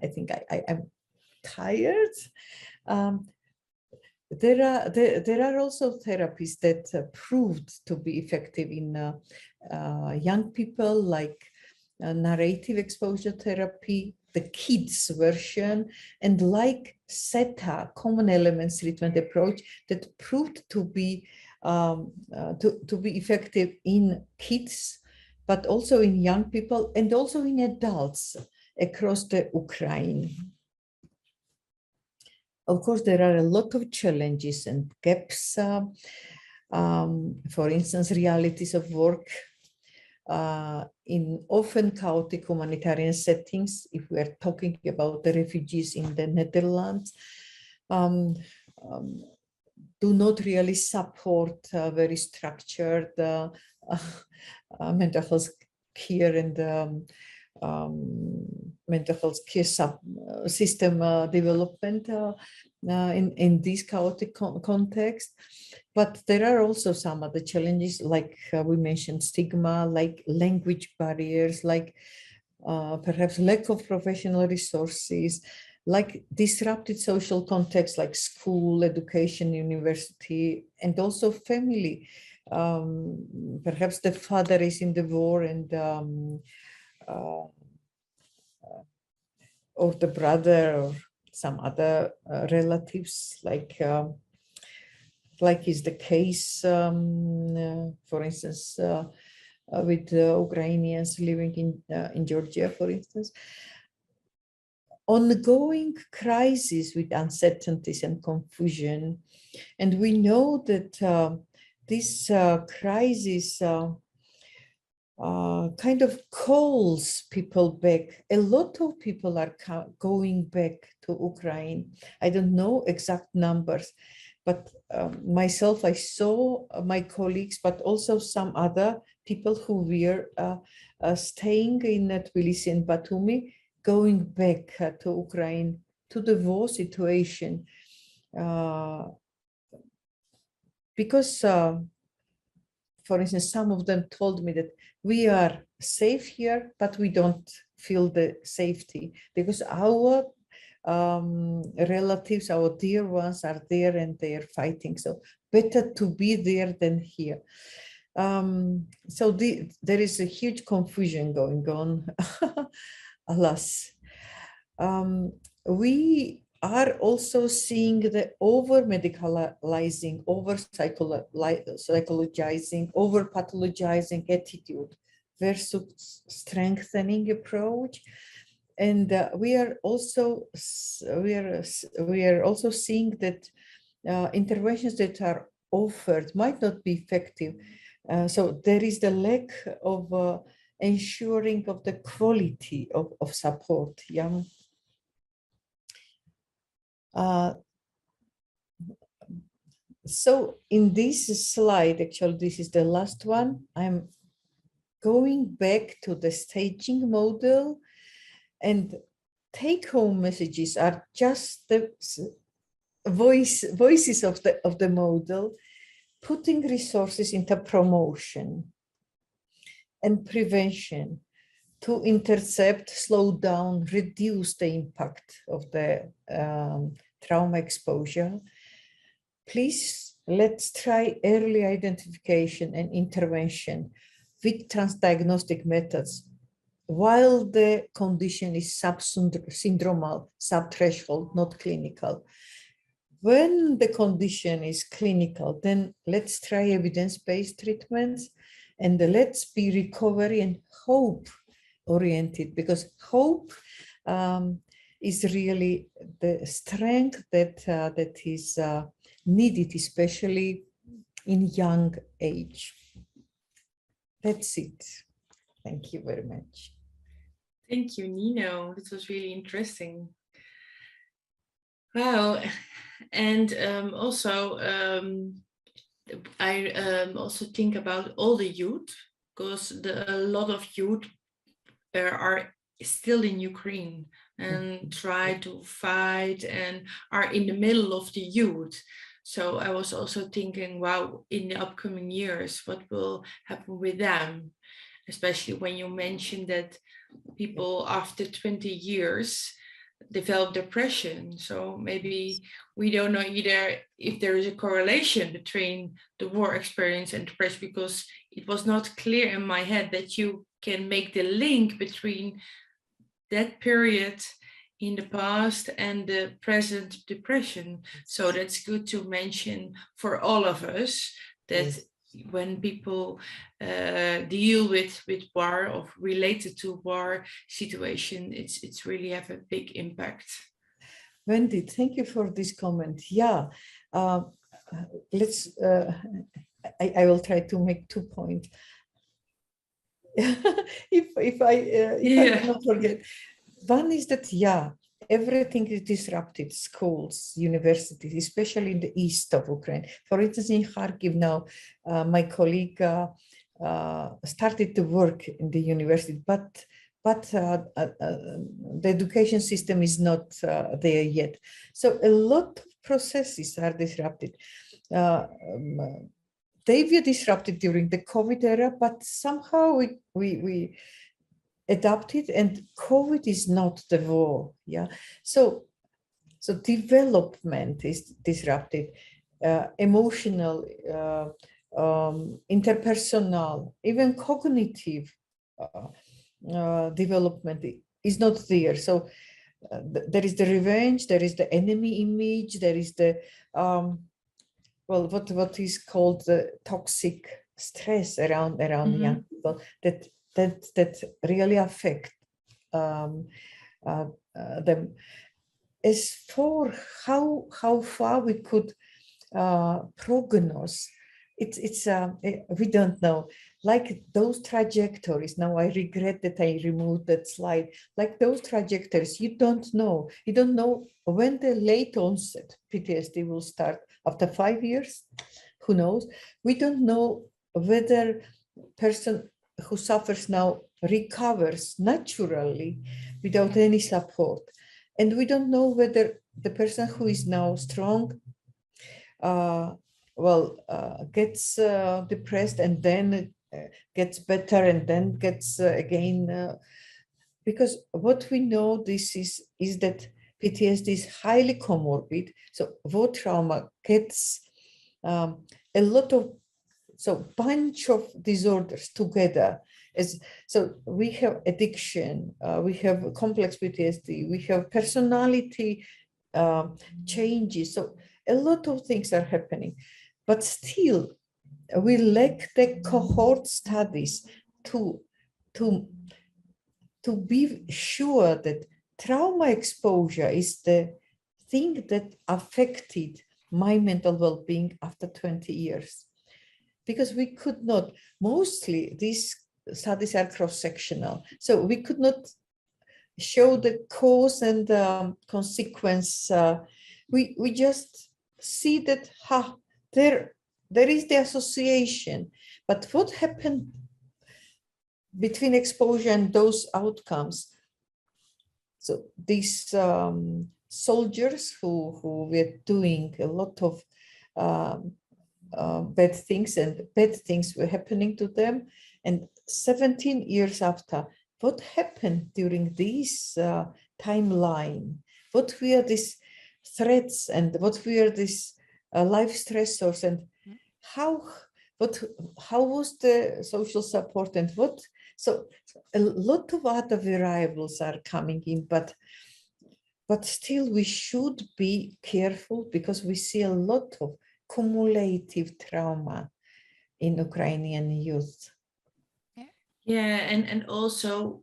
I think I'm tired. There are also therapies that proved to be effective in young people, like narrative exposure therapy, the kids version, and like SETA, common elements treatment approach, that proved to be effective in kids, but also in young people and also in adults across the Ukraine. Of course, there are a lot of challenges and gaps. For instance, realities of work in often chaotic humanitarian settings. If we are talking about the refugees in the Netherlands, do not really support very structured mental health care and mental health care system development in this chaotic context. But there are also some other challenges, like we mentioned, stigma, like language barriers, like perhaps lack of professional resources, like disrupted social context, like school, education, university, and also family. Perhaps the father is in the war, and or the brother or some other relatives, like is the case, for instance, with Ukrainians living in Georgia, for instance. Ongoing crisis with uncertainties and confusion. And we know that this crisis kind of calls people back. A lot of people are going back to Ukraine. I don't know exact numbers, but myself, I saw my colleagues, but also some other people who were staying in Tbilisi and Batumi, going back to Ukraine, to the war situation, because, for instance, some of them told me that we are safe here, but we don't feel the safety because our relatives, our dear ones are there and they are fighting. So better to be there than here. So there is a huge confusion going on, alas. We are also seeing the over-medicalizing, over-psychologizing, over-pathologizing attitude versus strengthening approach. And we are also seeing that interventions that are offered might not be effective. So there is the lack of ensuring of the quality of support. Yeah. So in this slide, actually, this is the last one. I'm going back to the staging model, and take-home messages are just the voices of the model, putting resources into promotion and prevention to intercept, slow down, reduce the impact of the trauma exposure. Please, let's try early identification and intervention with transdiagnostic methods while the condition is subsyndromal, subthreshold, not clinical. When the condition is clinical, then let's try evidence-based treatments, and let's be recovery and hope oriented, because hope is really the strength that is needed, especially in young age. That's it. Thank you very much. Thank you, Nino. This was really interesting. Wow. And also, I also think about all the youth, because a lot of youth are still in Ukraine and try to fight and are in the middle of the youth. So I was also thinking, wow, in the upcoming years, what will happen with them? Especially when you mentioned that people after 20 years develop depression. So maybe we don't know either if there is a correlation between the war experience and depression, because it was not clear in my head that you can make the link between that period in the past and the present depression. So that's good to mention for all of us, that yes, when people deal with war or related to war situation, it's really have a big impact. Wendy, thank you for this comment. Yeah, let's. I will try to make 2 points. if I cannot forget, one is that everything is disrupted, schools, universities, especially in the east of Ukraine. For instance, in Kharkiv now, my colleague started to work in the university, but the education system is not there yet. So a lot of processes are disrupted. They were disrupted during the COVID era, but somehow we adapted, and COVID is not the war. Yeah, so development is disrupted, emotional, interpersonal, even cognitive development is not there. So there is the revenge, there is the enemy image, there is the well, what is called the toxic stress around young people that really affect them. As for how far we could prognose, we don't know. Like those trajectories, now I regret that I removed that slide. Like those trajectories, you don't know. You don't know when the late onset PTSD will start. After 5 years, who knows? We don't know whether person who suffers now recovers naturally without any support. And we don't know whether the person who is now strong gets depressed and then gets better and then gets again, because what we know is that PTSD is highly comorbid. So war trauma gets a lot of bunch of disorders together. So we have addiction, we have complex PTSD, we have personality changes. So a lot of things are happening, but still we lack the cohort studies to be sure that trauma exposure is the thing that affected my mental well-being after 20 years. Because we could not, mostly these studies are cross-sectional, so we could not show the cause and consequence. We just see that there is the association, but what happened between exposure and those outcomes? So these soldiers who were doing a lot of bad things, and bad things were happening to them, and 17 years after, what happened during this timeline? What were these threats, and what were these life stressors, and how was the social support, and what? So a lot of other variables are coming in, but still we should be careful, because we see a lot of cumulative trauma in Ukrainian youth. Yeah, and also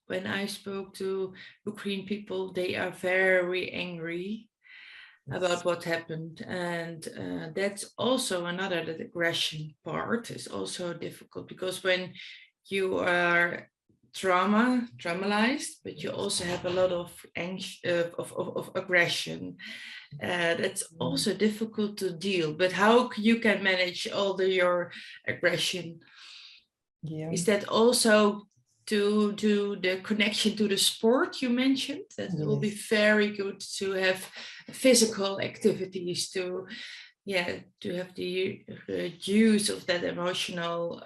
when I spoke to Ukrainian people, they are very angry about what happened, and that's also another, the aggression part is also difficult, because when you are traumatized, but you also have a lot of aggression, that's also difficult to deal. But how you can manage all your aggression? Yeah. Is that also to the connection to the sport you mentioned? That Yes. will be very good to have physical activities to have the use of that emotional.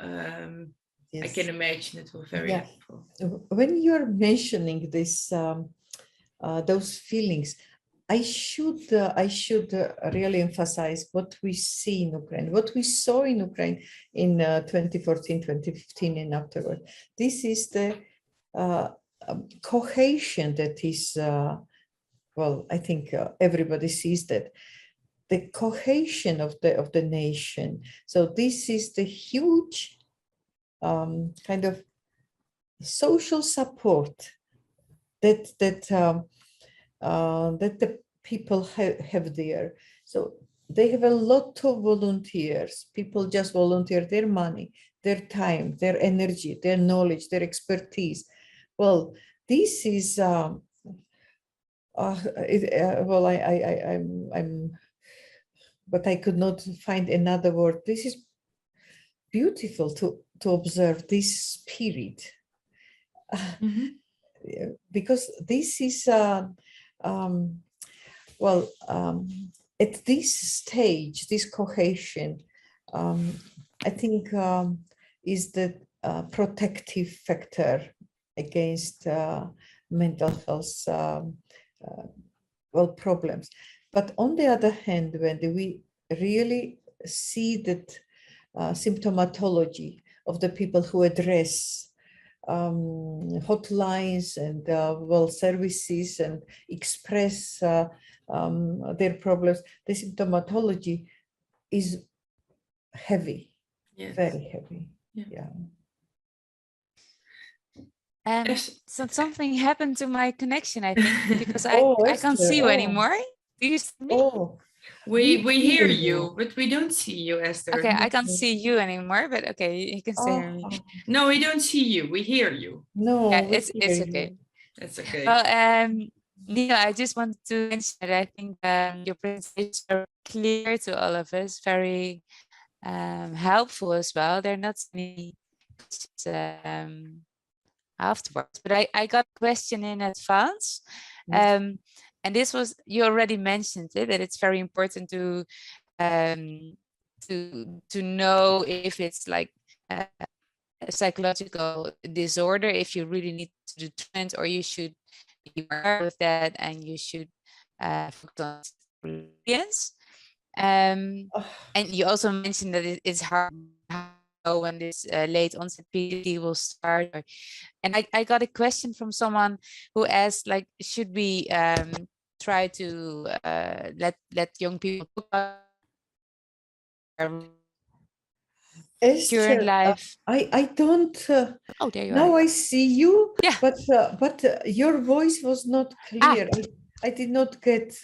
Yes. I can imagine it will be very helpful. When you're mentioning this, those feelings, I should really emphasize what we see in Ukraine, what we saw in Ukraine in 2014, 2015, and afterward. This is the cohesion that is, well, I think everybody sees that, the cohesion of the nation. So this is the huge kind of social support that the people have there. So they have a lot of volunteers. People just volunteer their money, their time, their energy, their knowledge, their expertise. Well, this is well, I'm but I could not find another word. This is beautiful to observe this spirit. Because this is at this stage, this cohesion, I think is the protective factor against mental health problems. But on the other hand, when we really see that symptomatology of the people who address hotlines and services and express their problems, the symptomatology is heavy, very heavy. So something happened to my connection, I think, because I can't see you anymore. Do you see me? We hear you, but we don't see you, Esther. Okay, I can't see you anymore, but okay, you can still hear me. No, we don't see you. We hear you. No, yeah, it's okay. That's okay. Well, Nina, I just wanted to mention that I think your presentation is very clear to all of us, very helpful as well. There are not so many questions afterwards, but I got a question in advance. And this was, you already mentioned it, that it's very important to know if it's like a psychological disorder, if you really need to do treatment, or you should be aware of that and you should focus on resilience. And you also mentioned that it's hard to know when this late onset PTSD will start. And I got a question from someone who asked, like, should we try to let young people talk about current Esther, life? I don't. Oh, there you Now are. I see you, Yeah. but your voice was not clear. I did not get.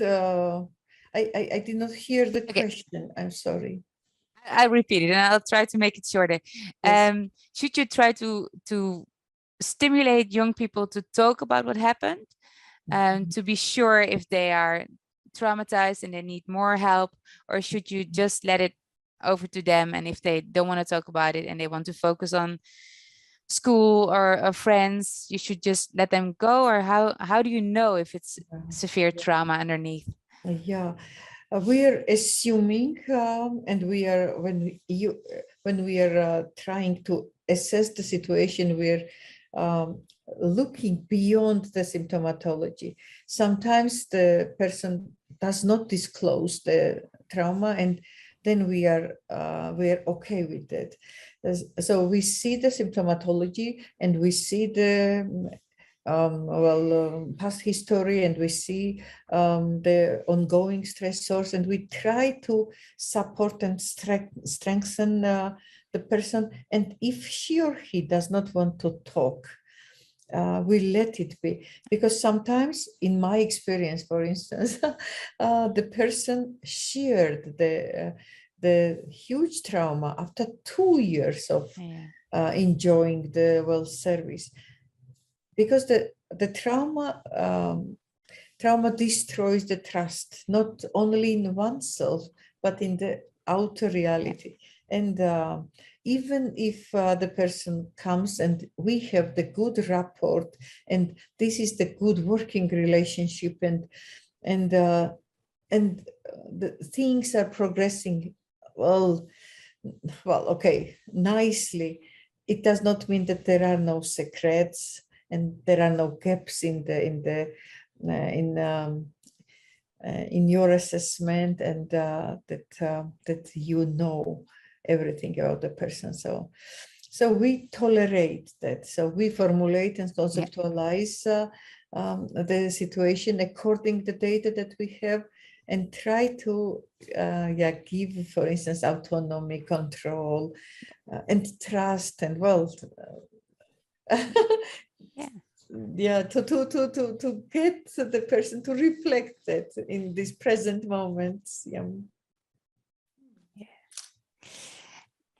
I did not hear the question. I'm sorry. I'll repeat it, and I'll try to make it shorter. Yes. Should you try to stimulate young people to talk about what happened, to be sure if they are traumatized and they need more help, or should you just let it over to them, and if they don't want to talk about it and they want to focus on school or friends, you should just let them go? Or how do you know if it's severe trauma underneath? Yeah, we are assuming, and we are when we are trying to assess the situation, we're looking beyond the symptomatology. Sometimes the person does not disclose the trauma, and then we are okay with that. So we see the symptomatology, and we see the past history, and we see the ongoing stress source, and we try to support and strengthen the person. And if she or he does not want to talk, we let it be, because sometimes, in my experience, for instance, the person shared the huge trauma after 2 years of enjoying the well service, because the trauma destroys the trust, not only in oneself, but in the outer reality. And even if the person comes and we have the good rapport, and this is the good working relationship, and the things are progressing okay, nicely, it does not mean that there are no secrets and there are no gaps in your assessment, and that you know everything about the person. So we tolerate that. So we formulate and conceptualize the situation according to the data that we have, and try to give, for instance, autonomy, control, and trust, and to get the person to reflect that in these present moments.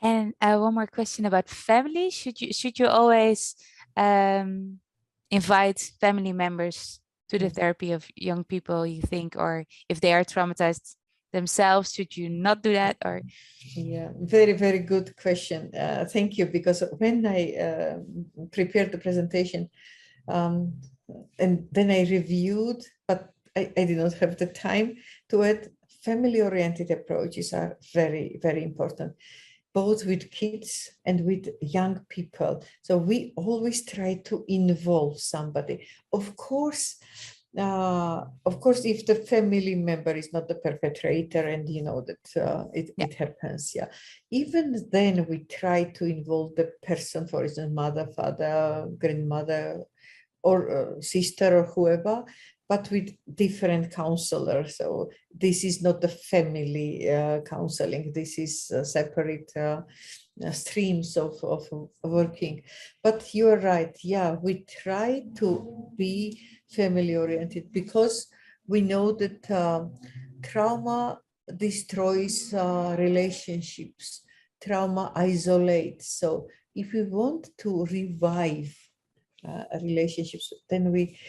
And one more question about family. Should you always invite family members to the therapy of young people, you think? Or if they are traumatized themselves, should you not do that? Or very, very good question. Thank you, because when I prepared the presentation, and then I reviewed, but I did not have the time to add, family-oriented approaches are very, very important, both with kids and with young people. So we always try to involve somebody. Of course, if the family member is not the perpetrator, and you know that it happens, even then we try to involve the person, for instance, mother, father, grandmother, or sister, or whoever, but with different counselors. So this is not the family counseling. This is separate streams of working. But you are right. Yeah, we try to be family oriented, because we know that trauma destroys relationships. Trauma isolates. So if we want to revive relationships, then we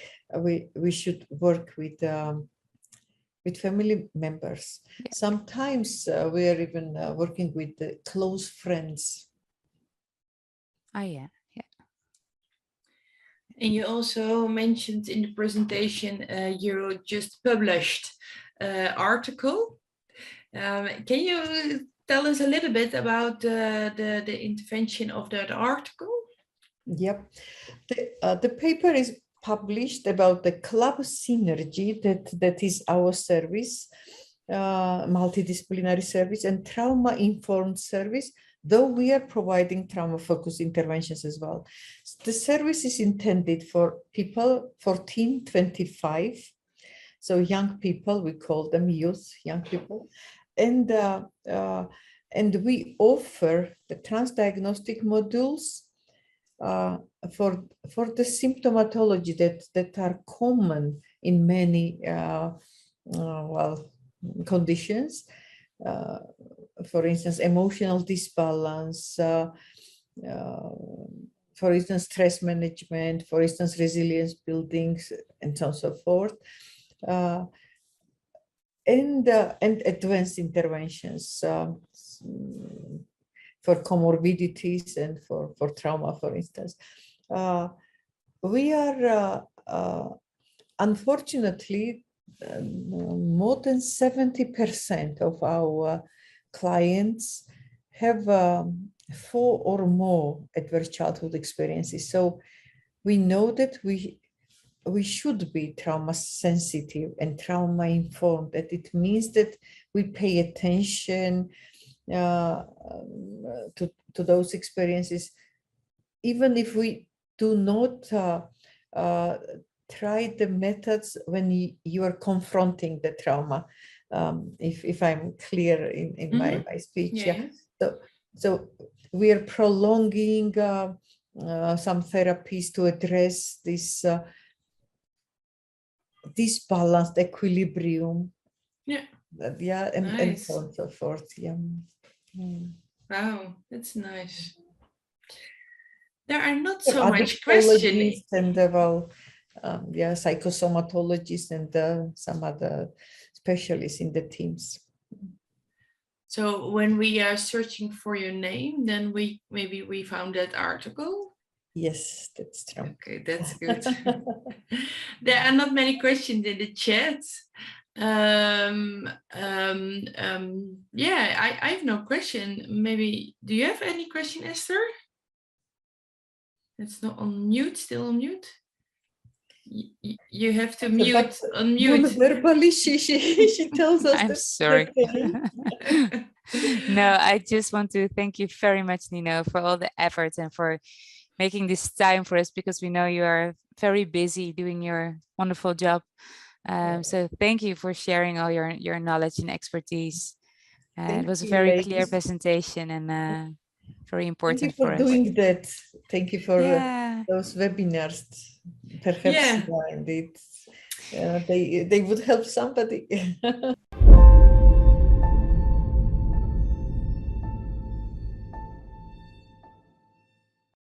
should work with family members. Sometimes we are even working with close friends. And you also mentioned in the presentation you just published an article. Can you tell us a little bit about the intervention of that article? Yep. The paper is published about the club synergy that is our service. multidisciplinary service and trauma-informed service, though we are providing trauma-focused interventions as well. The service is intended for people 14-25, so young people, we call them youth, young people, and we offer the transdiagnostic modules for the symptomatology that are common in many conditions. For instance, emotional disbalance, for instance, stress management, for instance, resilience building, and so on and so forth. And advanced interventions for comorbidities and for trauma, for instance. We are, unfortunately, more than 70% of our clients have 4 or more adverse childhood experiences. So we know that we should be trauma sensitive and trauma informed. That it means that we pay attention to those experiences, even if we do not try the methods when you are confronting the trauma. If I'm clear in my speech, Yes. So we are prolonging some therapies to address this disbalanced equilibrium. Yeah. And Nice. so on and so forth. Yeah. Wow, that's nice. There are not so much questions. And psychosomatologists and some other specialists in the teams. So when we are searching for your name, then maybe we found that article. Yes, that's true. Okay, that's good. There are not many questions in the chat. Yeah, I have no question. Maybe, do you have any question, Esther? It's not on mute, still on mute. You have to unmute. Verbally, she tells us. I'm sorry. No, I just want to thank you very much, Nino, for all the efforts and for making this time for us, because we know you are very busy doing your wonderful job. So thank you for sharing all your knowledge and expertise. It was a very clear presentation and very important for us. Thank you for doing that. Thank you for those webinars. Perhaps indeed, they would help somebody.